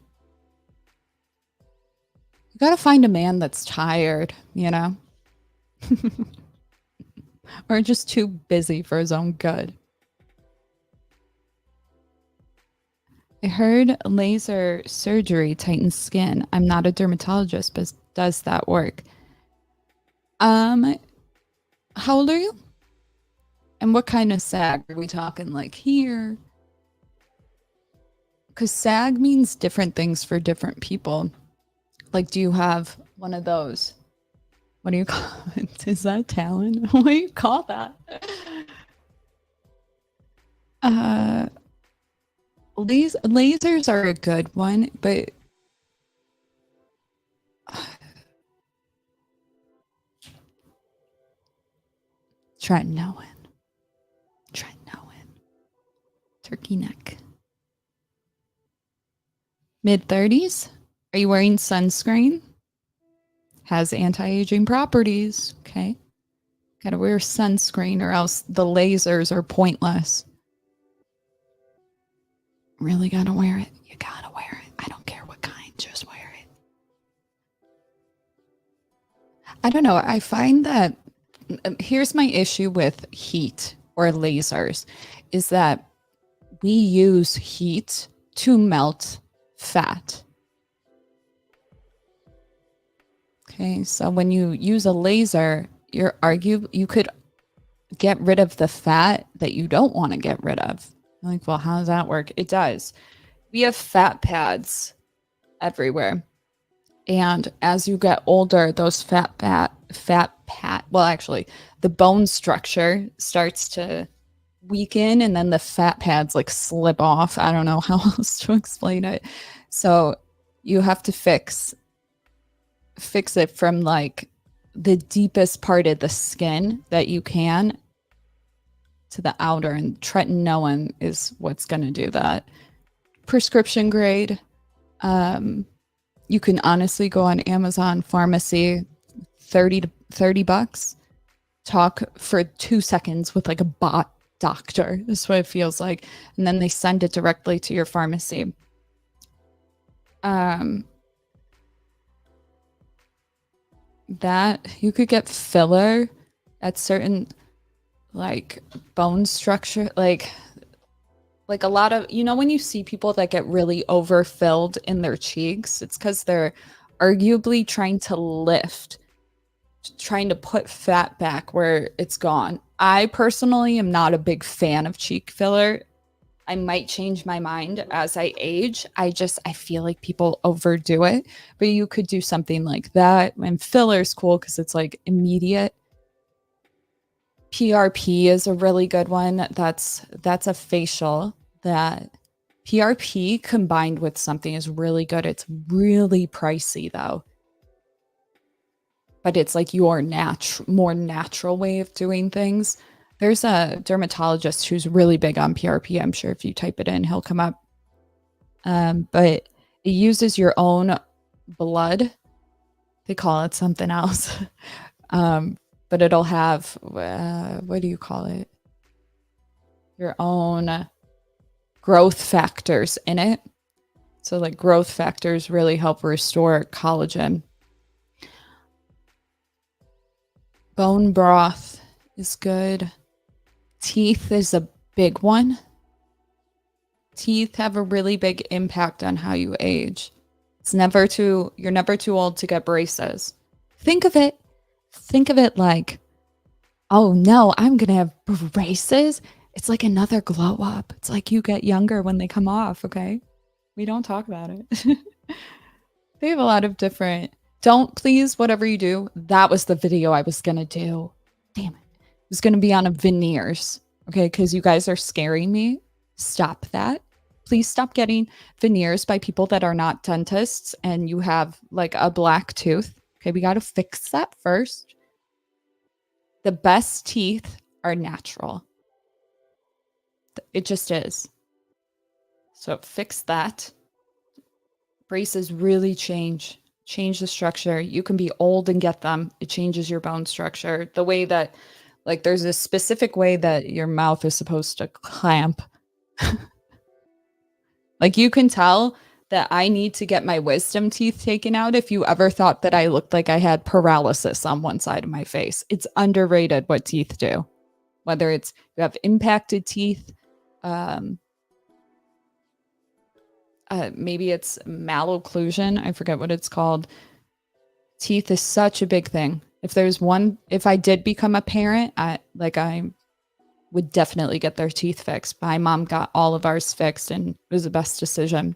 you gotta find a man that's tired, you know? Or just too busy for his own good. I heard laser surgery tightens skin. I'm not a dermatologist, but does that work? How old are you? And what kind of sag are we talking, like here? Because sag means different things for different people. Like, do you have one of those? What do you call it? Is that talon? What do you call that? Lasers are a good one, but try knowing. Turkey neck. Mid-30s? Are you wearing sunscreen? Has anti-aging properties. Okay. Gotta wear sunscreen or else the lasers are pointless. Really gotta wear it. You gotta wear it. I don't care what kind, just wear it. I don't know. I find that here's my issue with heat or lasers is that we use heat to melt fat. Okay, so when you use a laser, you could get rid of the fat that you don't want to get rid of. I'm like, well, how does that work? It does. We have fat pads everywhere. And as you get older, those well, actually, the bone structure starts to weaken and then the fat pads like slip off. I don't know how else to explain it. So you have to fix it from like the deepest part of the skin that you can to the outer, and tretinoin is what's going to do that. Prescription grade. You can honestly go on Amazon pharmacy, $30 talk for 2 seconds with like a bot doctor. This is what it feels like. And then they send it directly to your pharmacy. That you could get filler at certain like bone structure, like a lot of, you know, when you see people that get really overfilled in their cheeks, it's because they're arguably trying to put fat back where it's gone. I personally am not a big fan of cheek filler. I might change my mind as I age. I feel like people overdo it, but you could do something like that. And filler's cool because it's like immediate. PRP is a really good one. That's a facial that PRP combined with something is really good. It's really pricey though. But it's like your more natural way of doing things. There's a dermatologist who's really big on PRP. I'm sure if you type it in, he'll come up. But it uses your own blood. They call it something else. But it'll have, what do you call it? Your own growth factors in it. So like growth factors really help restore collagen. Bone broth is good. Teeth is a big one. Teeth have a really big impact on how you age. You're never too old to get braces. Think of it like, oh no, I'm gonna have braces. It's like another glow up. It's like you get younger when they come off, okay? We don't talk about it. They have a lot of different, please, whatever you do. That was the video I was gonna do. Damn it. It was gonna be on a veneers, okay? Because you guys are scaring me. Stop that. Please stop getting veneers by people that are not dentists and you have like a black tooth. Okay, we got to fix that first. The best teeth are natural. It just is. So fix that. Braces really change the structure. You can be old and get them. It changes your bone structure. The way that, like, there's a specific way that your mouth is supposed to clamp. Like, you can tell that I need to get my wisdom teeth taken out if you ever thought that I looked like I had paralysis on one side of my face. It's underrated what teeth do. Whether it's you have impacted teeth, maybe it's malocclusion. I forget what it's called. Teeth is such a big thing. If I did become a parent, I would definitely get their teeth fixed. My mom got all of ours fixed and it was the best decision.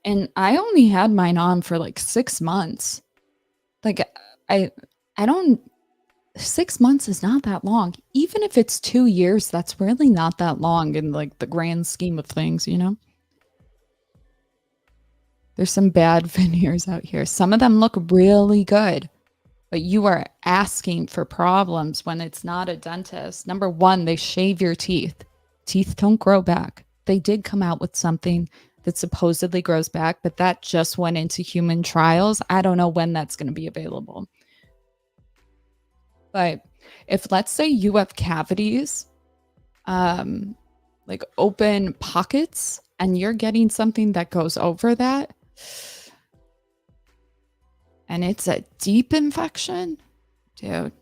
And I only had mine on for like 6 months. Like I don't, 6 months is not that long. Even if it's 2 years, that's really not that long in like the grand scheme of things, you know? There's some bad veneers out here. Some of them look really good, but you are asking for problems when it's not a dentist. Number one, they shave your teeth. Teeth don't grow back. They did come out with something that supposedly grows back, but that just went into human trials. I don't know when that's going to be available. But if, let's say, you have cavities, like open pockets, and you're getting something that goes over that, and it's a deep infection, dude,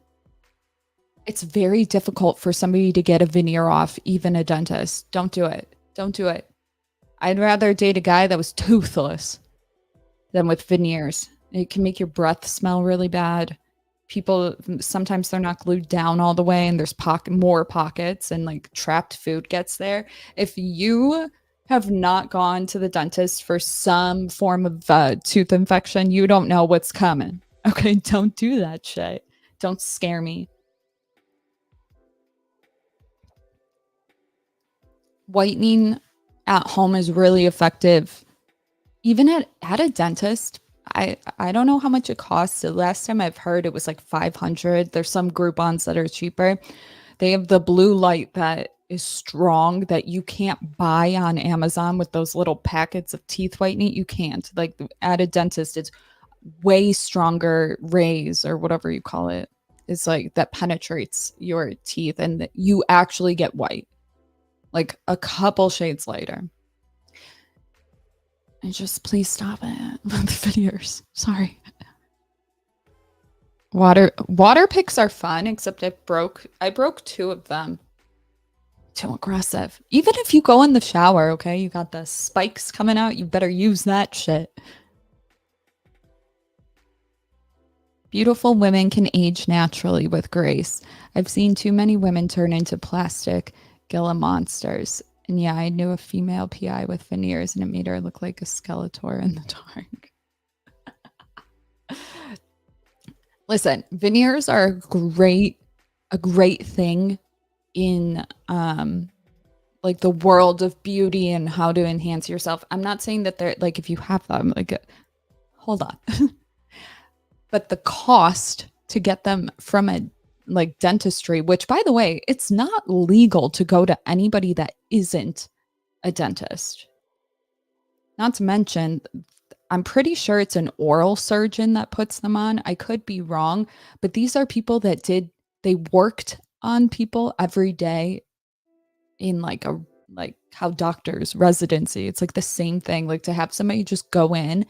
it's very difficult for somebody to get a veneer off, even a dentist. Don't do it. Don't do it. I'd rather date a guy that was toothless than with veneers. It can make your breath smell really bad. People, sometimes they're not glued down all the way and there's more pockets and like trapped food gets there. If you have not gone to the dentist for some form of tooth infection, you don't know what's coming. Okay, don't do that shit. Don't scare me. Whitening at home is really effective. Even at a dentist, I don't know how much it costs. The last time I've heard it was like $500. There's some Groupons that are cheaper. They have the blue light that is strong that you can't buy on Amazon with those little packets of teeth whitening. You can't. Like at a dentist, it's way stronger rays or whatever you call it. It's like that penetrates your teeth and that you actually get white. Like a couple shades lighter. And just please stop it with the videos. Sorry. Water picks are fun, except I broke 2 of them. Too aggressive. Even if you go in the shower, okay, you got the spikes coming out, you better use that shit. Beautiful women can age naturally with grace. I've seen too many women turn into plastic Gila monsters. And yeah, I knew a female PI with veneers and it made her look like a Skeletor in the dark. Listen, veneers are a great thing in like the world of beauty and how to enhance yourself. I'm not saying that they're like, if you have them, like, hold on. But the cost to get them from a like dentistry, which by the way, it's not legal to go to anybody that isn't a dentist. Not to mention, I'm pretty sure it's an oral surgeon that puts them on. I could be wrong, but these are people that they worked on people every day in like how doctors residency. It's like the same thing. Like to have somebody just go in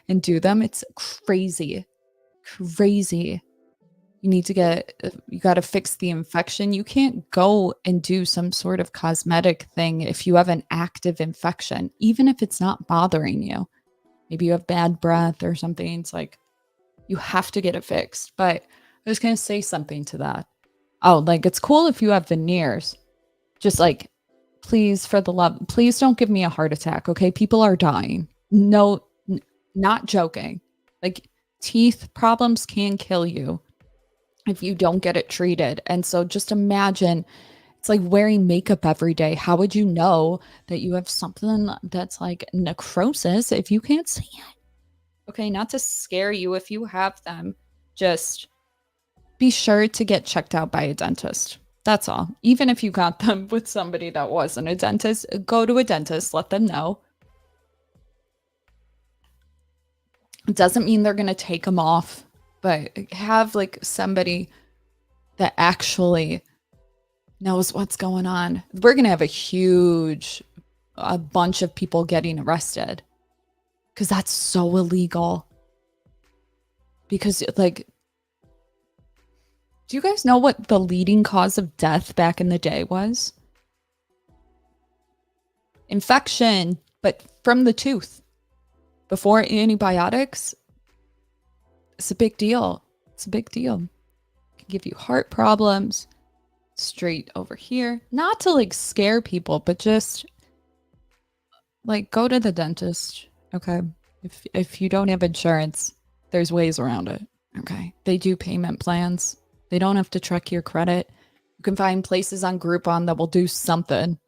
and do them, it's crazy. Crazy. You got to fix the infection. You can't go and do some sort of cosmetic thing if you have an active infection, even if it's not bothering you. Maybe you have bad breath or something. It's like you have to get it fixed. But I was going to say something to that. Oh, like it's cool if you have veneers. Just like, please, for the love, please don't give me a heart attack. Okay. People are dying. No, not joking. Like teeth problems can kill you if you don't get it treated. And so just imagine it's like wearing makeup every day. How would you know that you have something that's like necrosis if you can't see it? Okay, not to scare you if you have them. Just be sure to get checked out by a dentist. That's all. Even if you got them with somebody that wasn't a dentist, go to a dentist, let them know. It doesn't mean they're going to take them off, but have like somebody that actually knows what's going on. We're going to have a bunch of people getting arrested because that's so illegal. Because like, do you guys know what the leading cause of death back in the day was? Infection, but from the tooth. Before antibiotics, it's a big deal. It's a big deal. It can give you heart problems. Straight over here. Not to like scare people, but just like go to the dentist. Okay. If you don't have insurance, there's ways around it. Okay. They do payment plans. They don't have to track your credit. You can find places on Groupon that will do something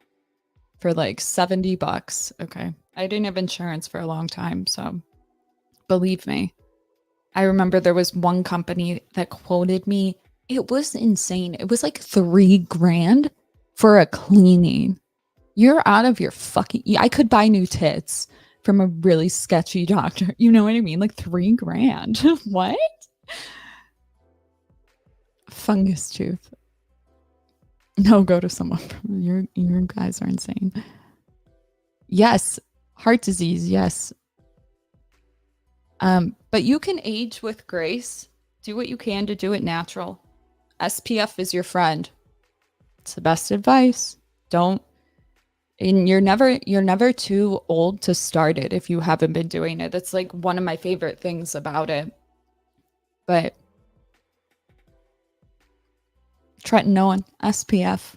for like $70. Okay. I didn't have insurance for a long time, so believe me. I remember there was one company that quoted me. It was insane. It was like $3,000 for a cleaning. You're out of your fucking... I could buy new tits from a really sketchy doctor. You know what I mean? Like $3,000. What? Fungus tooth. No, go to someone. Your guys are insane. Yes. Heart disease. Yes. But you can age with grace. Do what you can to do it natural. SPF is your friend. It's the best advice. And you're never too old to start it if you haven't been doing it. That's like one of my favorite things about it. But tretinoin, SPF,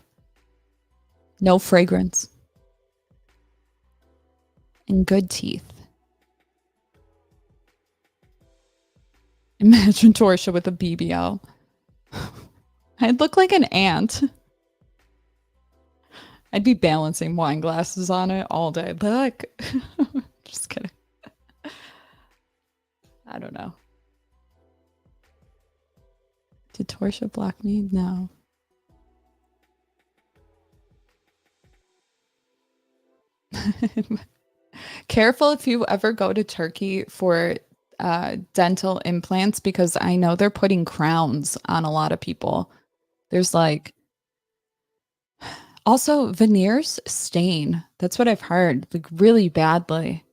no fragrance, and good teeth. Imagine Torshaa with a BBL. I'd look like an ant. I'd be balancing wine glasses on it all day. Look. Just kidding. I don't know. Did Torshaa block me? No. Careful if you ever go to Turkey for dental implants, because I know they're putting crowns on a lot of people. There's like also veneers stain. That's what I've heard, like really badly.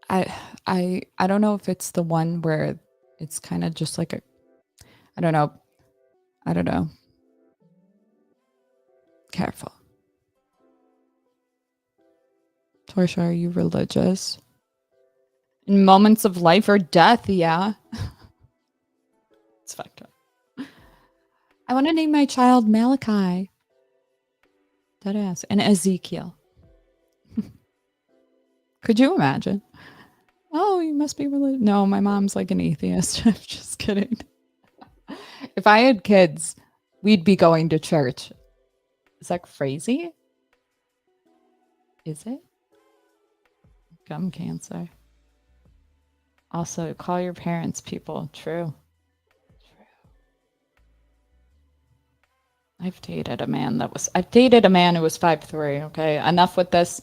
I don't know if it's the one where it's kind of just like I don't know. Careful. Torshaa, are you religious? In moments of life or death, yeah. It's fucked up. I want to name my child Malachi. Deadass. And Ezekiel. Could you imagine? Oh, you must be religious. No, my mom's like an atheist. I'm just kidding. If I had kids, we'd be going to church. Is that crazy? Is it? Gum cancer. Also, call your parents, people. True. I've dated a man who was 5'3", okay? Enough with this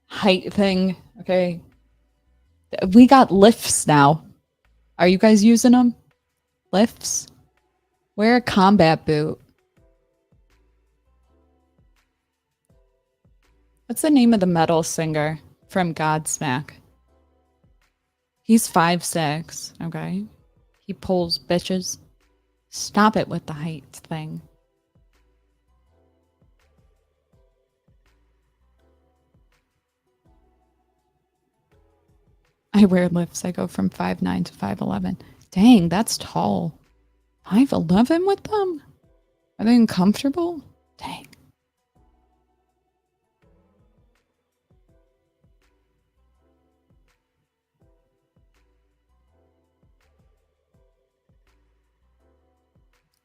height thing, okay? We got lifts now. Are you guys using them? Lifts? Wear a combat boot. What's the name of the metal singer from Godsmack? He's 5'6", okay? He pulls bitches. Stop it with the height thing. I wear lifts. I go from 5'9" to 5'11". Dang, that's tall. 5'11" with them? Are they uncomfortable? Dang.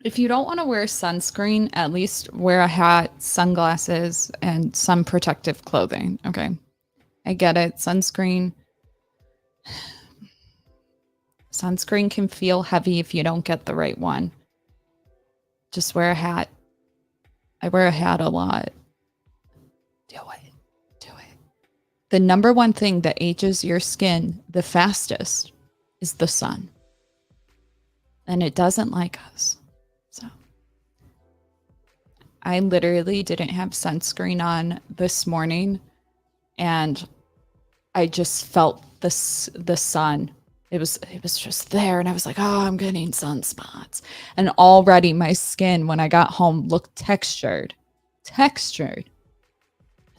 If you don't want to wear sunscreen, at least wear a hat, sunglasses, and some protective clothing, okay? I get it. Sunscreen can feel heavy if you don't get the right one. Just wear a hat. I wear a hat a lot. Do it. Do it. The number one thing that ages your skin the fastest is the sun. And it doesn't like us. So I literally didn't have sunscreen on this morning, and I just felt the sun. It was just there, and I was like, oh, I'm getting sunspots. And already my skin, when I got home, looked textured. It's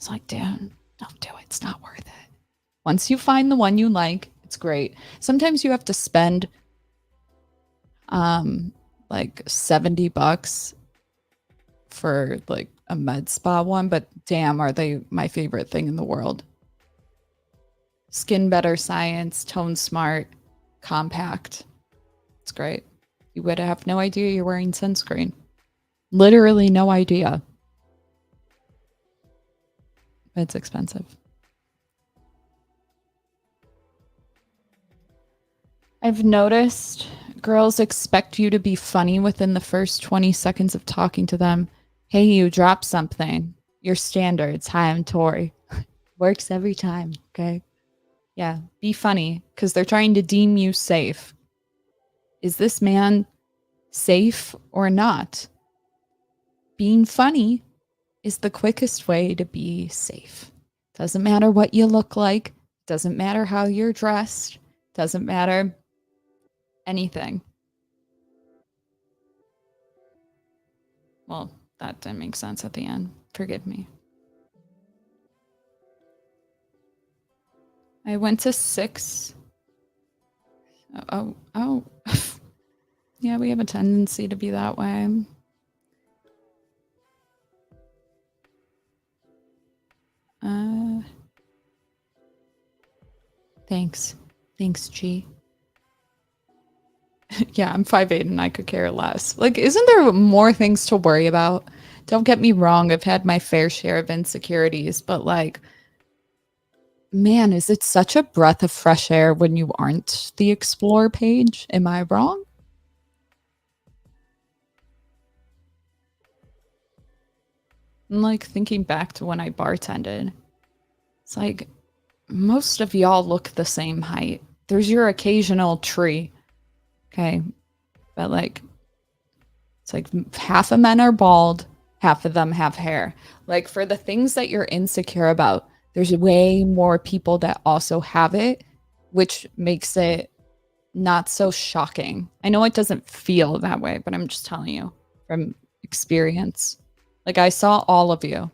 like, damn, don't do it. It's not worth it. Once you find the one you like, it's great. Sometimes you have to spend like $70 for like a med spa one, but damn, are they my favorite thing in the world. Skin Better Science, Tone Smart, compact. It's great. You would have no idea you're wearing sunscreen. Literally no idea. But it's expensive. I've noticed girls expect you to be funny within the first 20 seconds of talking to them. Hey, you drop something. Your standards. Hi, I'm Tori. Works every time, okay? Yeah, be funny, because they're trying to deem you safe. Is this man safe or not? Being funny is the quickest way to be safe. Doesn't matter what you look like. Doesn't matter how you're dressed. Doesn't matter anything. Well, that didn't make sense at the end. Forgive me. I went to 6. Oh. Yeah, we have a tendency to be that way. Thanks, G. Yeah, I'm 5'8" and I could care less. Like, isn't there more things to worry about? Don't get me wrong, I've had my fair share of insecurities, but like, man, is it such a breath of fresh air when you aren't the explore page? Am I wrong? I'm like thinking back to when I bartended. It's like, most of y'all look the same height. There's your occasional tree. Okay. But like, it's like half of men are bald, half of them have hair. Like, for the things that you're insecure about, there's way more people that also have it, which makes it not so shocking. I know it doesn't feel that way, but I'm just telling you from experience. Like, I saw all of you.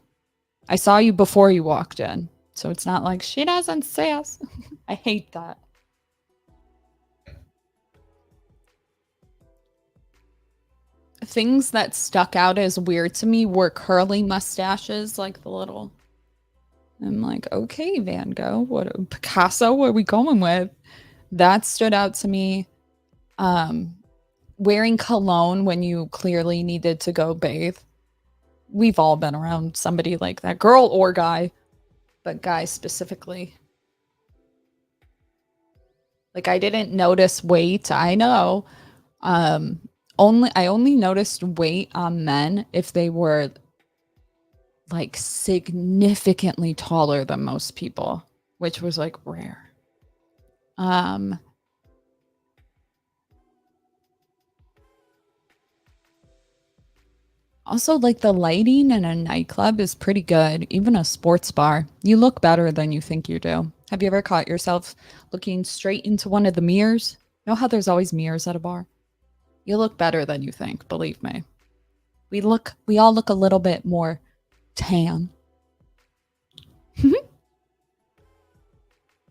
I saw you before you walked in. So it's not like she doesn't see us. I hate that. Things that stuck out as weird to me were curly mustaches, like the little... I'm like, okay, Van Gogh, what Picasso, what are we going with? That stood out to me. Wearing cologne when you clearly needed to go bathe. We've all been around somebody like that, girl or guy, but guy specifically. Like, I didn't notice weight. I know. I only noticed weight on men if they were like significantly taller than most people, which was like rare. Um, Also, like the lighting in a nightclub is pretty good, even a sports bar. You look better than you think you do. Have you ever caught yourself looking straight into one of the mirrors? You know how there's always mirrors at a bar? You look better than you think, believe me. We all look a little bit more tan.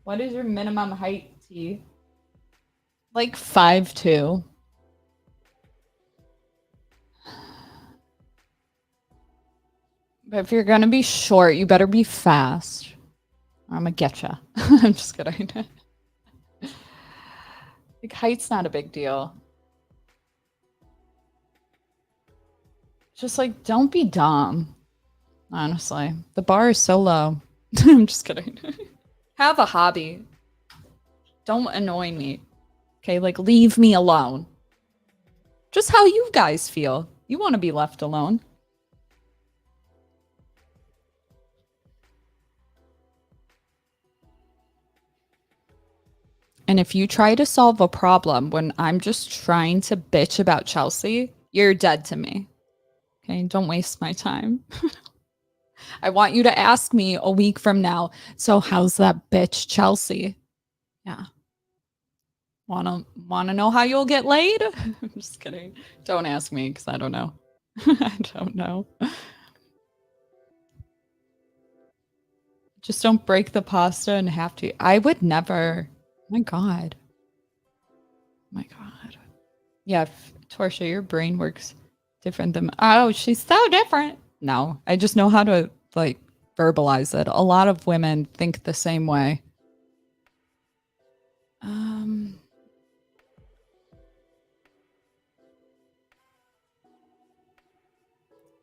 What is your minimum height, T? Like 5'2". But if you're gonna be short, you better be fast. Or I'm gonna get ya. I'm just kidding. Like height's not a big deal. Just like don't be dumb. Honestly, the bar is so low. I'm just kidding. Have a hobby. Don't annoy me. Okay, like leave me alone. Just how you guys feel. You want to be left alone. And if you try to solve a problem when I'm just trying to bitch about Chelsea, you're dead to me. Okay, don't waste my time. I want you to ask me a week from now, so how's that bitch Chelsea? Yeah. Wanna know how you'll get laid? I'm just kidding. Don't ask me because I don't know. I don't know. Just don't break the pasta and have to. I would never. My God. My God. Yeah, Torshaa, your brain works different than. Oh, she's so different. No, I just know how to like verbalize it. A lot of women think the same way.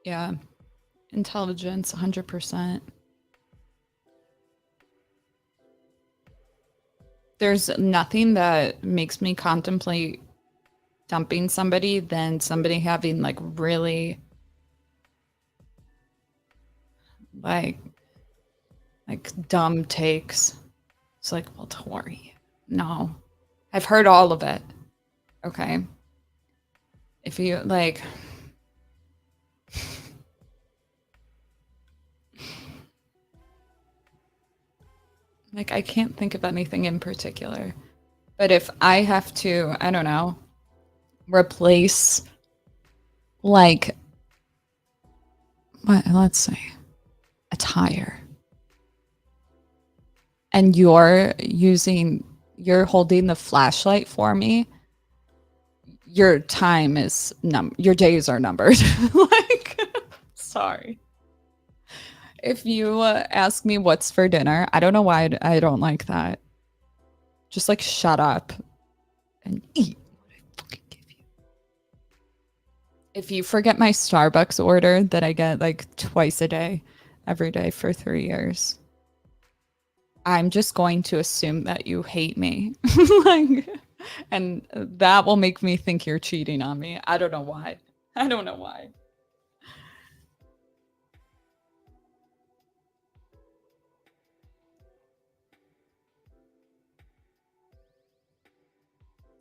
Yeah. Intelligence, 100%. There's nothing that makes me contemplate dumping somebody than somebody having like really like dumb takes. It's like, well, Torrie, no. I've heard all of it. Okay. If you like I can't think of anything in particular. But if I have to, I don't know, replace like what, let's say a tire. And you're holding the flashlight for me, your time is your days are numbered. Like, sorry. If you ask me what's for dinner, I don't know why I don't like that. Just like shut up and eat what I fucking give you. If you forget my Starbucks order that I get like twice a day, every day for 3 years, I'm just going to assume that you hate me. Like, and that will make me think you're cheating on me. I don't know why. I don't know why.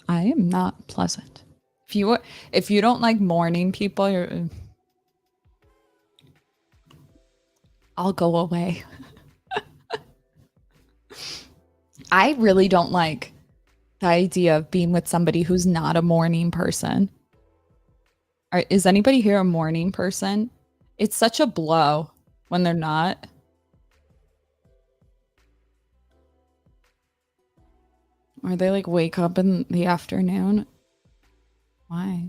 I am not pleasant. If you don't like morning people, I'll go away. I really don't like the idea of being with somebody who's not a morning person. Is anybody here a morning person? It's such a blow when they're not. Or they like wake up in the afternoon. Why?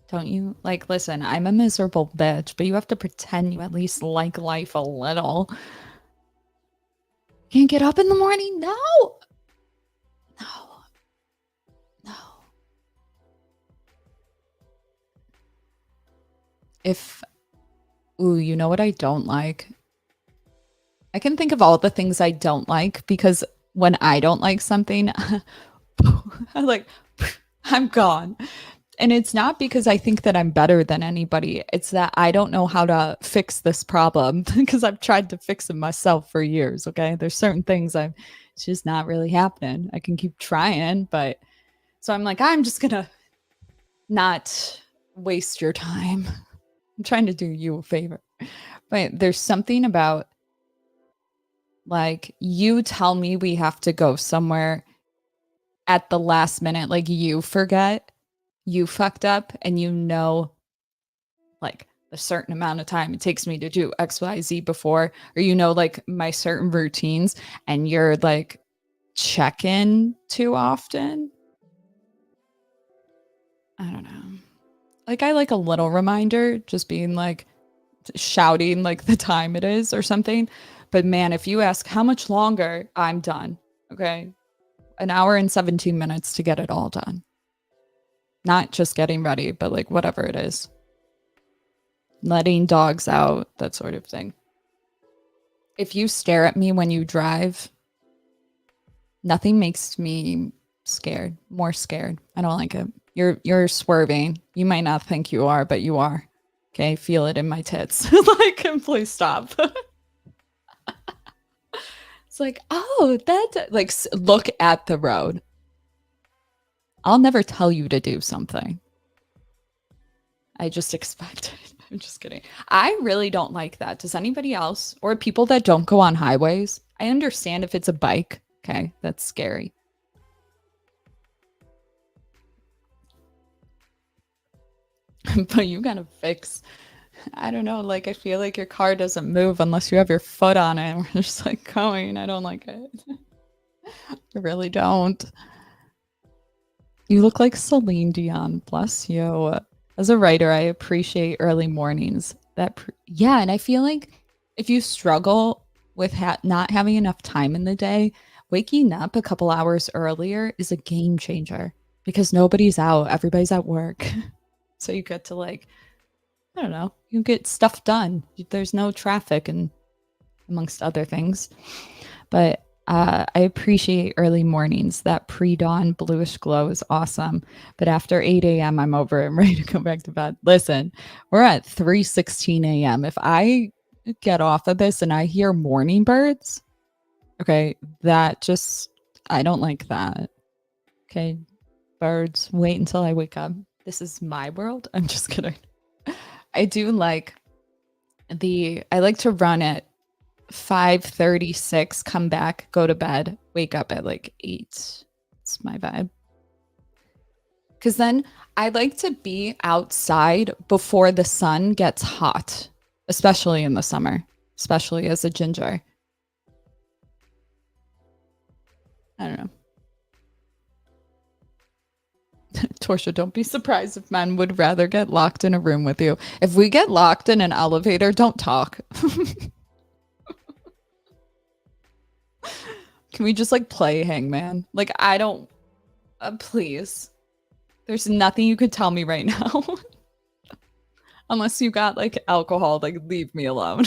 Don't you like listen, I'm a miserable bitch, but you have to pretend you at least like life a little. Can't get up in the morning? No. No. You know what I don't like? I can think of all the things I don't like because when I don't like something, I'm gone. And it's not because I think that I'm better than anybody. It's that I don't know how to fix this problem because I've tried to fix it myself for years. Okay. There's certain things it's just not really happening. I can keep trying, but so I'm like, I'm just going to not waste your time. I'm trying to do you a favor. But there's something about like you tell me we have to go somewhere at the last minute, like you forget, you fucked up, and you know, like a certain amount of time it takes me to do XYZ before, or you know, like my certain routines, and you're like check in too often. I don't know. Like I like a little reminder, just being like shouting like the time it is or something. But man, if you ask how much longer, I'm done. Okay. An hour and 17 minutes to get it all done. Not just getting ready, but like whatever it is. Letting dogs out, that sort of thing. If you stare at me when you drive, nothing makes me scared, more scared. I don't like it. You're swerving. You might not think you are, but you are. Okay, feel it in my tits. Like, please stop. It's like, oh, that, like, look at the road. I'll never tell you to do something. I just expect it. I'm just kidding. I really don't like that. Does anybody else? Or people that don't go on highways? I understand if it's a bike. Okay, that's scary. But you gotta fix, I don't know, like I feel like your car doesn't move unless you have your foot on it. We're just like going. I don't like it. I really don't. You look like Celine Dion. Bless you. As a writer, I appreciate early mornings. Yeah, and I feel like if you struggle with not having enough time in the day, waking up a couple hours earlier is a game changer because nobody's out. Everybody's at work. So you get to like, I don't know, you get stuff done. There's no traffic and amongst other things. But I appreciate early mornings. That pre-dawn bluish glow is awesome. But after 8 a.m., I'm over it. I'm ready to go back to bed. Listen, we're at 3:16 a.m. If I get off of this and I hear morning birds, okay, that just, I don't like that. Okay, birds, wait until I wake up. This is my world. I'm just kidding. I do like I like to run at 5:36, come back, go to bed, wake up at like 8. It's my vibe. Because then I like to be outside before the sun gets hot, especially in the summer, especially as a ginger. I don't know. Torshaa, don't be surprised if men would rather get locked in a room with you. If we get locked in an elevator, don't talk. Can we just like play hangman? Like, I don't, please. There's nothing you could tell me right now. Unless you got like alcohol, like leave me alone.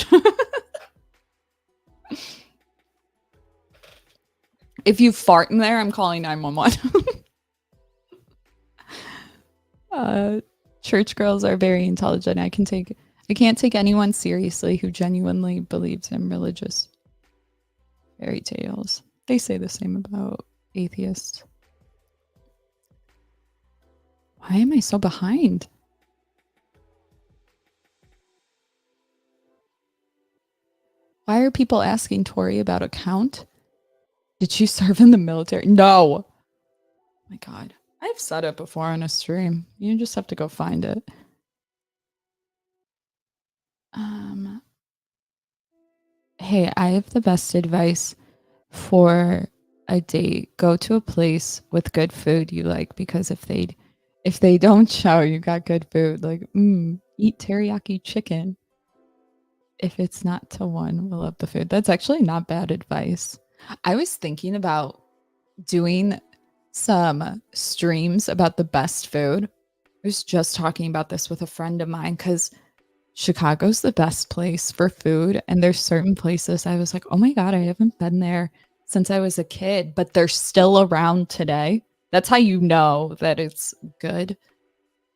If you fart in there, I'm calling 911. Church girls are very intelligent. I can't take anyone seriously who genuinely believes in religious fairy tales. They say the same about atheists. Why am I so behind? Why are people asking Torrie about a count? Did she serve in the military? No. Oh my God. I've said it before on a stream. You just have to go find it. Hey, I have the best advice for a date. Go to a place with good food you like, because if they don't show you got good food, like eat teriyaki chicken. If it's not to one, we'll love the food. That's actually not bad advice. I was thinking about doing some streams about the best food. I was just talking about this with a friend of mine because Chicago's the best place for food. And there's certain places I was like, oh my God, I haven't been there since I was a kid, but they're still around today. That's how you know that it's good.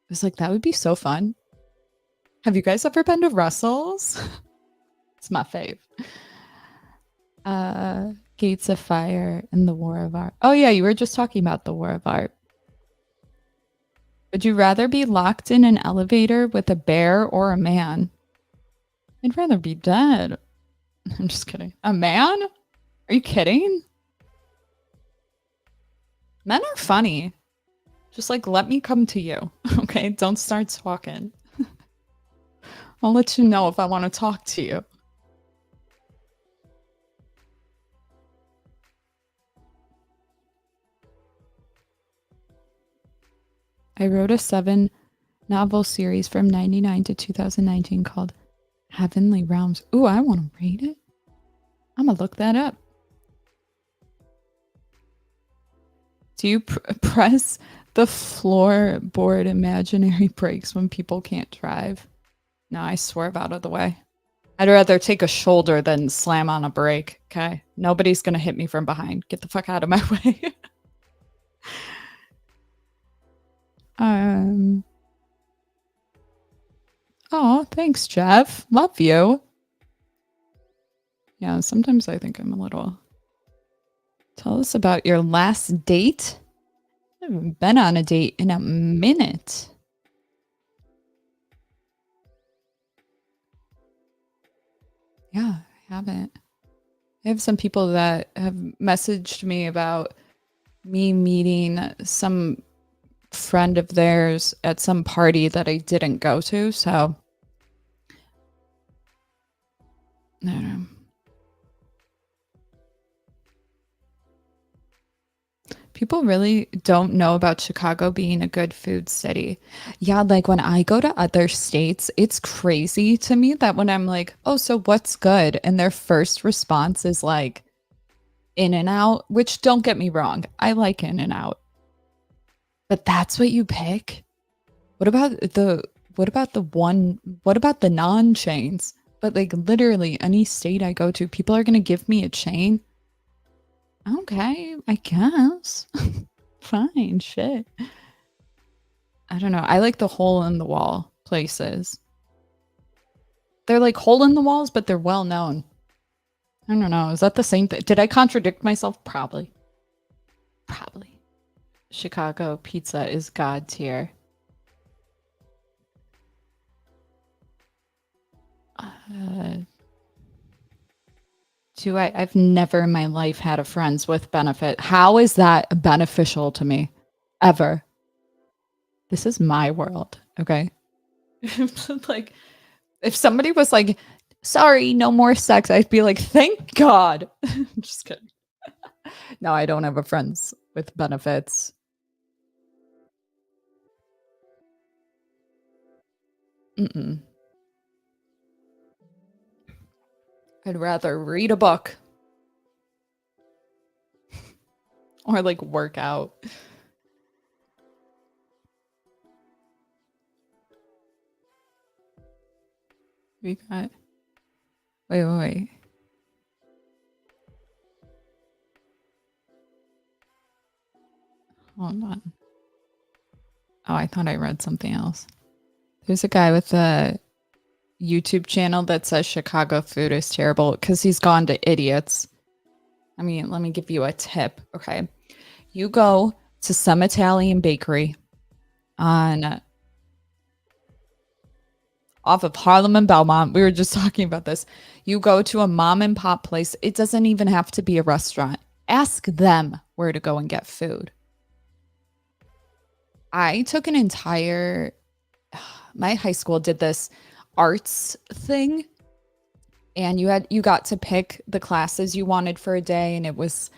was like, that would be so fun. Have you guys ever been to Russell's? It's my fave. Gates of Fire and the War of Art. Oh yeah, you were just talking about the War of Art. Would you rather be locked in an elevator with a bear or a man? I'd rather be dead. I'm just kidding. A man? Are you kidding? Men are funny. Just like, let me come to you. Okay, don't start talking. I'll let you know if I want to talk to you. I wrote a 7-novel series from 99 to 2019 called Heavenly Realms. Ooh, I want to read it. I'm going to look that up. Do you press the floorboard imaginary brakes when people can't drive? No, I swerve out of the way. I'd rather take a shoulder than slam on a brake, okay? Nobody's going to hit me from behind. Get the fuck out of my way. Oh, thanks, Jeff. Love you. Yeah, sometimes I think I'm a little... Tell us about your last date. I haven't been on a date in a minute. Yeah, I haven't. I have some people that have messaged me about me meeting some friend of theirs at some party that I didn't go to, so I don't know. People really don't know about Chicago being a good food city. Yeah, like when I go to other states, it's crazy to me that when I'm like, oh, so what's good? And their first response is like In-N-Out, which don't get me wrong, I like In-N-Out. But that's what you pick? What about the non-chains? But like literally any state I go to, people are gonna give me a chain. Okay, I guess. Fine, shit. I don't know. I like the hole in the wall places. They're like hole in the walls, but they're well known. I don't know. Is that the same thing? Did I contradict myself? Probably. Probably. Chicago pizza is God tier. I've never in my life had a friends with benefit. How is that beneficial to me? Ever. This is my world, okay? Like, if somebody was like, sorry, no more sex, I'd be like, thank God. Just kidding. No, I don't have a friends with benefits. Mm-mm. I'd rather read a book. Or like work out. We got... Wait. Hold on. Oh, I thought I read something else. There's a guy with a YouTube channel that says Chicago food is terrible because he's gone to idiots. I mean, let me give you a tip. Okay. You go to some Italian bakery on off of Harlem and Belmont. We were just talking about this. You go to a mom and pop place. It doesn't even have to be a restaurant. Ask them where to go and get food. I took an entire... My high school did this arts thing. And you got to pick the classes you wanted for a day. And it was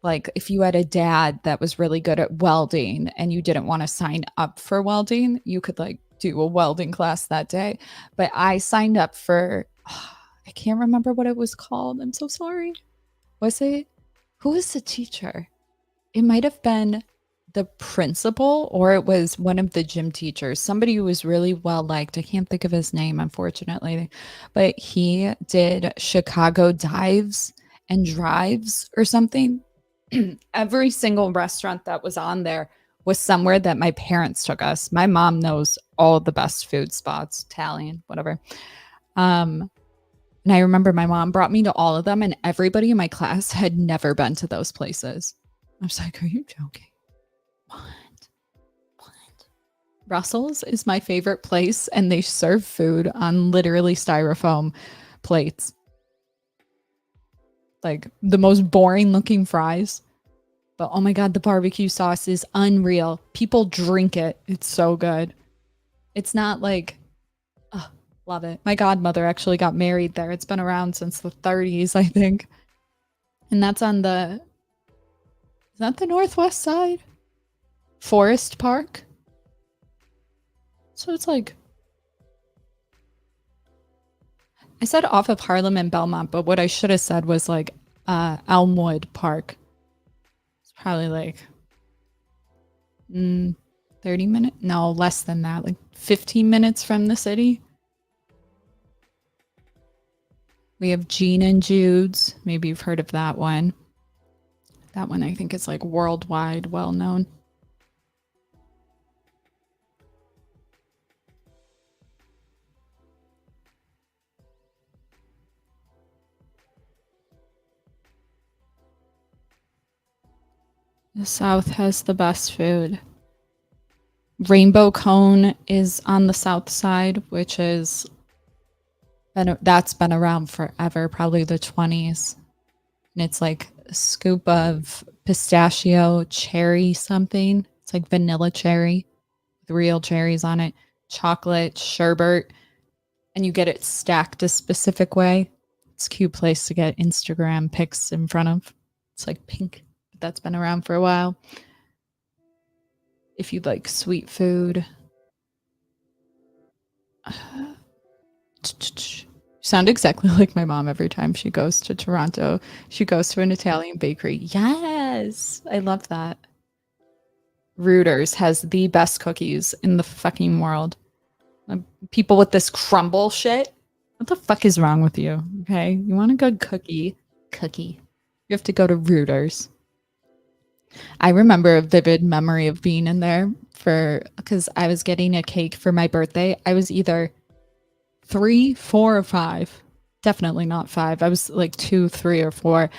like, if you had a dad that was really good at welding and you didn't want to sign up for welding, you could like do a welding class that day. But I signed up for, I can't remember what it was called. I'm so sorry. Who was the teacher? It might have been the principal or it was one of the gym teachers, somebody who was really well liked. I can't think of his name, unfortunately, but he did Chicago dives and drives or something. Every single restaurant that was on there was somewhere that my parents took us. My mom knows all the best food spots, Italian, whatever. And I remember my mom brought me to all of them, and everybody in my class had never been to those places. I was like, are you joking? What? Russell's is my favorite place, and they serve food on literally styrofoam plates. Like the most boring looking fries. But oh my God, the barbecue sauce is unreal. People drink it. It's so good. It's not like, oh, love it. My godmother actually got married there. It's been around since the 30s, I think. And that's on the, is that the northwest side? Forest Park. So it's like, I said off of Harlem and Belmont, but what I should have said was like Elmwood Park. It's probably like 30 minutes? No, less than that. Like 15 minutes from the city. We have Gene and Jude's. Maybe you've heard of that one. That one I think is like worldwide well known. The South has the best food. Rainbow Cone is on the south side, which is that's been around forever, probably the 20s. And it's like a scoop of pistachio cherry something. It's like vanilla cherry with real cherries on it, chocolate, sherbet, and you get it stacked a specific way. It's a cute place to get Instagram pics in front of. It's like pink. That's been around for a while. If you'd like sweet food. Sound exactly like my mom every time she goes to Toronto. She goes to an Italian bakery. Yes, I love that. Reuters has the best cookies in the fucking world. People with this crumble shit. What the fuck is wrong with you? Okay, you want a good cookie? You have to go to Reuters. I remember a vivid memory of being in there because I was getting a cake for my birthday. I was either 3, 4, or 5. Definitely not 5. I was like 2, 3, or 4.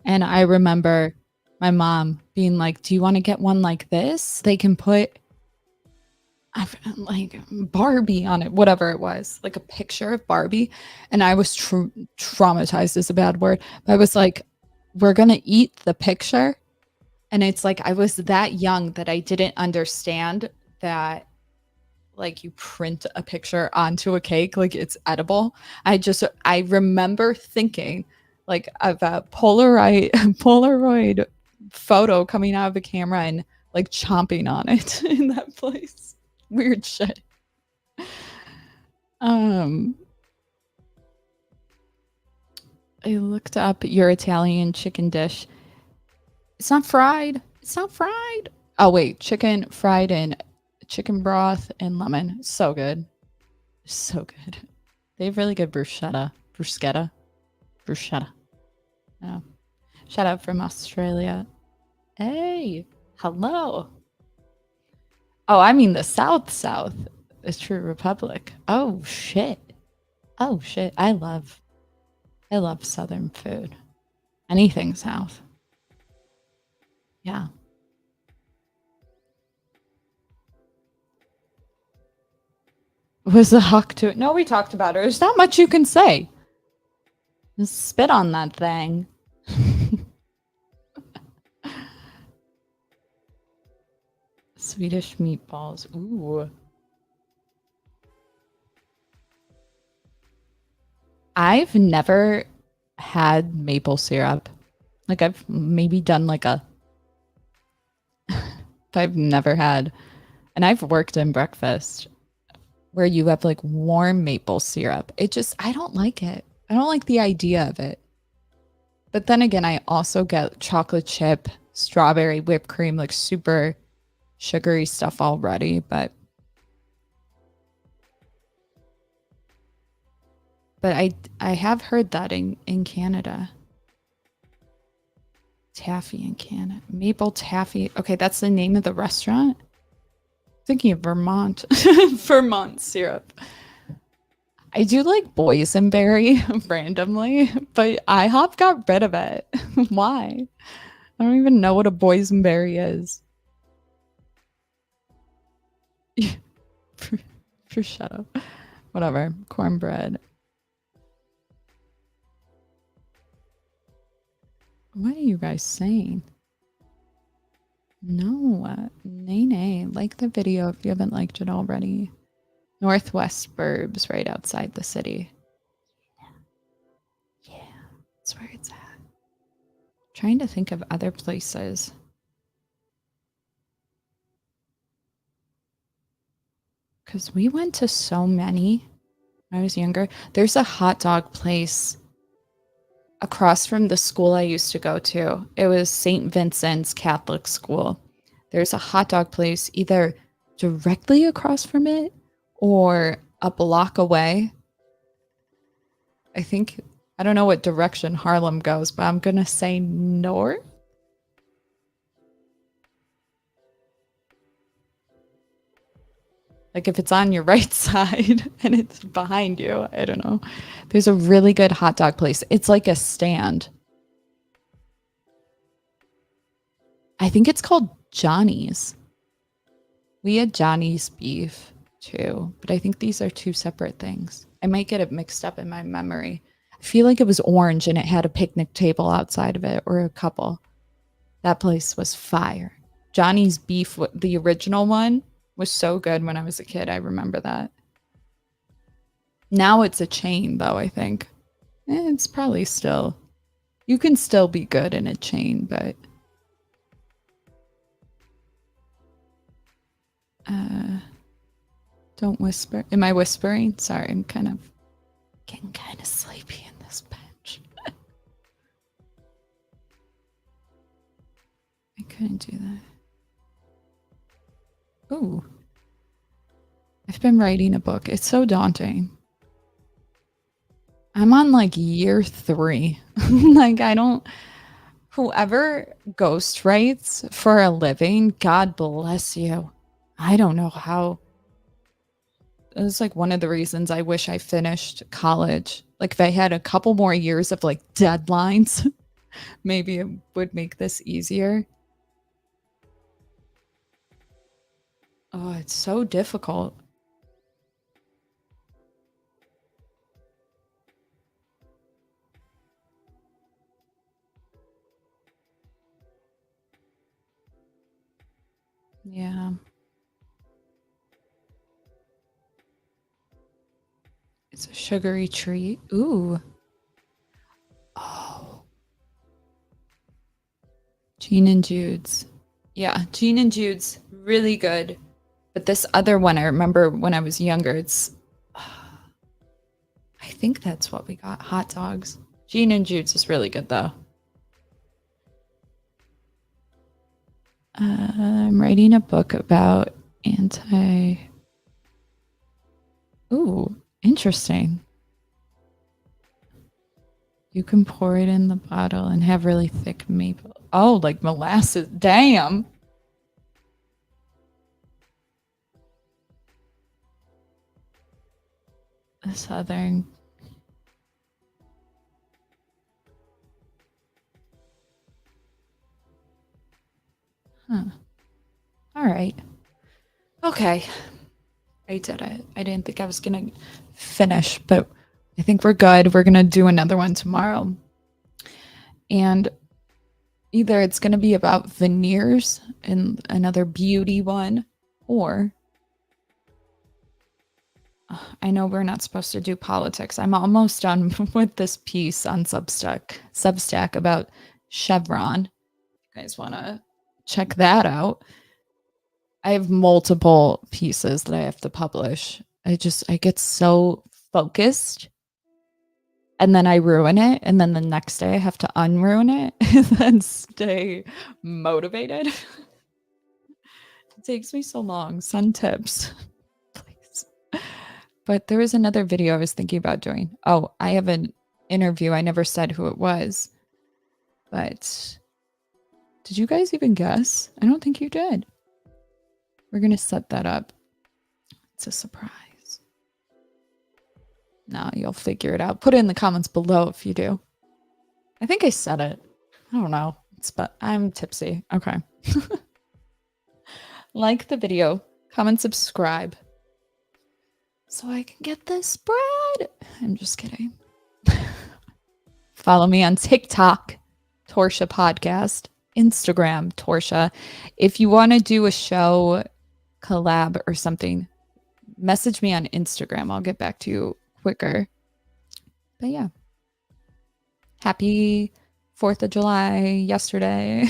And I remember my mom being like, do you want to get one like this? They can put like Barbie on it, whatever it was, like a picture of Barbie. And I was traumatized is a bad word. But I was like, we're going to eat the picture. And it's like, I was that young that I didn't understand that like you print a picture onto a cake, like it's edible. I remember thinking like of a Polaroid photo coming out of a camera and like chomping on it in that place. Weird shit. I looked up your Italian chicken dish. It's not fried. Oh wait, chicken fried in chicken broth and lemon. So good. They have really good bruschetta. Yeah. Shout out from Australia. Hey, hello. Oh, I mean the South, the True Republic. Oh shit. I love Southern food. Anything South. Yeah. Was the hawk to it? No, we talked about her. There's not much you can say. Just spit on that thing. Swedish meatballs. Ooh. I've never had maple syrup. Like I've maybe done like a but I've never had, and I've worked in breakfast where you have like warm maple syrup. I don't like it. I don't like the idea of it. But then again, I also get chocolate chip, strawberry whipped cream, like super sugary stuff already. But I have heard that in Canada. Taffy in Canada. Maple Taffy. Okay, that's the name of the restaurant. Thinking of Vermont. Vermont syrup. I do like boysenberry randomly, but IHOP got rid of it. Why? I don't even know what a boysenberry is. For shut up. Whatever. Cornbread. What are you guys saying? No. Nay. Like the video if you haven't liked it already. Northwest Burbs, right outside the city. Yeah, that's where it's at. Trying to think of other places. Because we went to so many when I was younger. There's a hot dog place across from the school I used to go to. It was St. Vincent's Catholic School. There's a hot dog place either directly across from it or a block away. I don't know what direction Harlem goes, but I'm gonna say north. Like if it's on your right side and it's behind you, I don't know. There's a really good hot dog place. It's like a stand. I think it's called Johnny's. We had Johnny's beef too, but I think these are two separate things. I might get it mixed up in my memory. I feel like it was orange and it had a picnic table outside of it, or a couple. That place was fire. Johnny's beef, the original one, was so good when I was a kid. I remember that. Now it's a chain though, I think. It's probably still, you can still be good in a chain, but don't whisper. Am I whispering? Sorry, I'm getting kind of sleepy in this bench. I couldn't do that. Ooh. I've been writing a book. It's so daunting. I'm on like year 3. Like whoever ghost writes for a living, God bless you. I don't know how. It was like one of the reasons I wish I finished college. Like if I had a couple more years of like deadlines, maybe it would make this easier. Oh, it's so difficult. Yeah. It's a sugary treat. Ooh. Oh. Gene and Jude's. Yeah, Gene and Jude's, really good. But this other one, I remember when I was younger, it's... I think that's what we got, hot dogs. Gene and Jude's is really good, though. I'm writing a book about Ooh, interesting. You can pour it in the bottle and have really thick maple. Oh, like molasses. Damn. A southern. Huh. All right. Okay. I did it. I didn't think I was going to finish, but I think we're good. We're going to do another one tomorrow. And either it's going to be about veneers and another beauty one, or I know we're not supposed to do politics. I'm almost done with this piece on Substack about Chevron. If you guys want to check that out. I have multiple pieces that I have to publish. I get so focused and then I ruin it. And then the next day I have to unruin it and then stay motivated. It takes me so long. Send tips, please. But there was another video I was thinking about doing. Oh, I have an interview. I never said who it was, but Did you guys even guess? I don't think you did. We're going to set that up. It's a surprise. No, you'll figure it out. Put it in the comments below if you do. I think I said it. I don't know. But I'm tipsy. Okay. Like the video, comment, subscribe, so I can get this bread. I'm just kidding. Follow me on TikTok, Torshaa Podcast, Instagram, Torshaa. If you want to do a show collab or something, message me on Instagram. I'll get back to you quicker. But yeah. Happy 4th of July yesterday.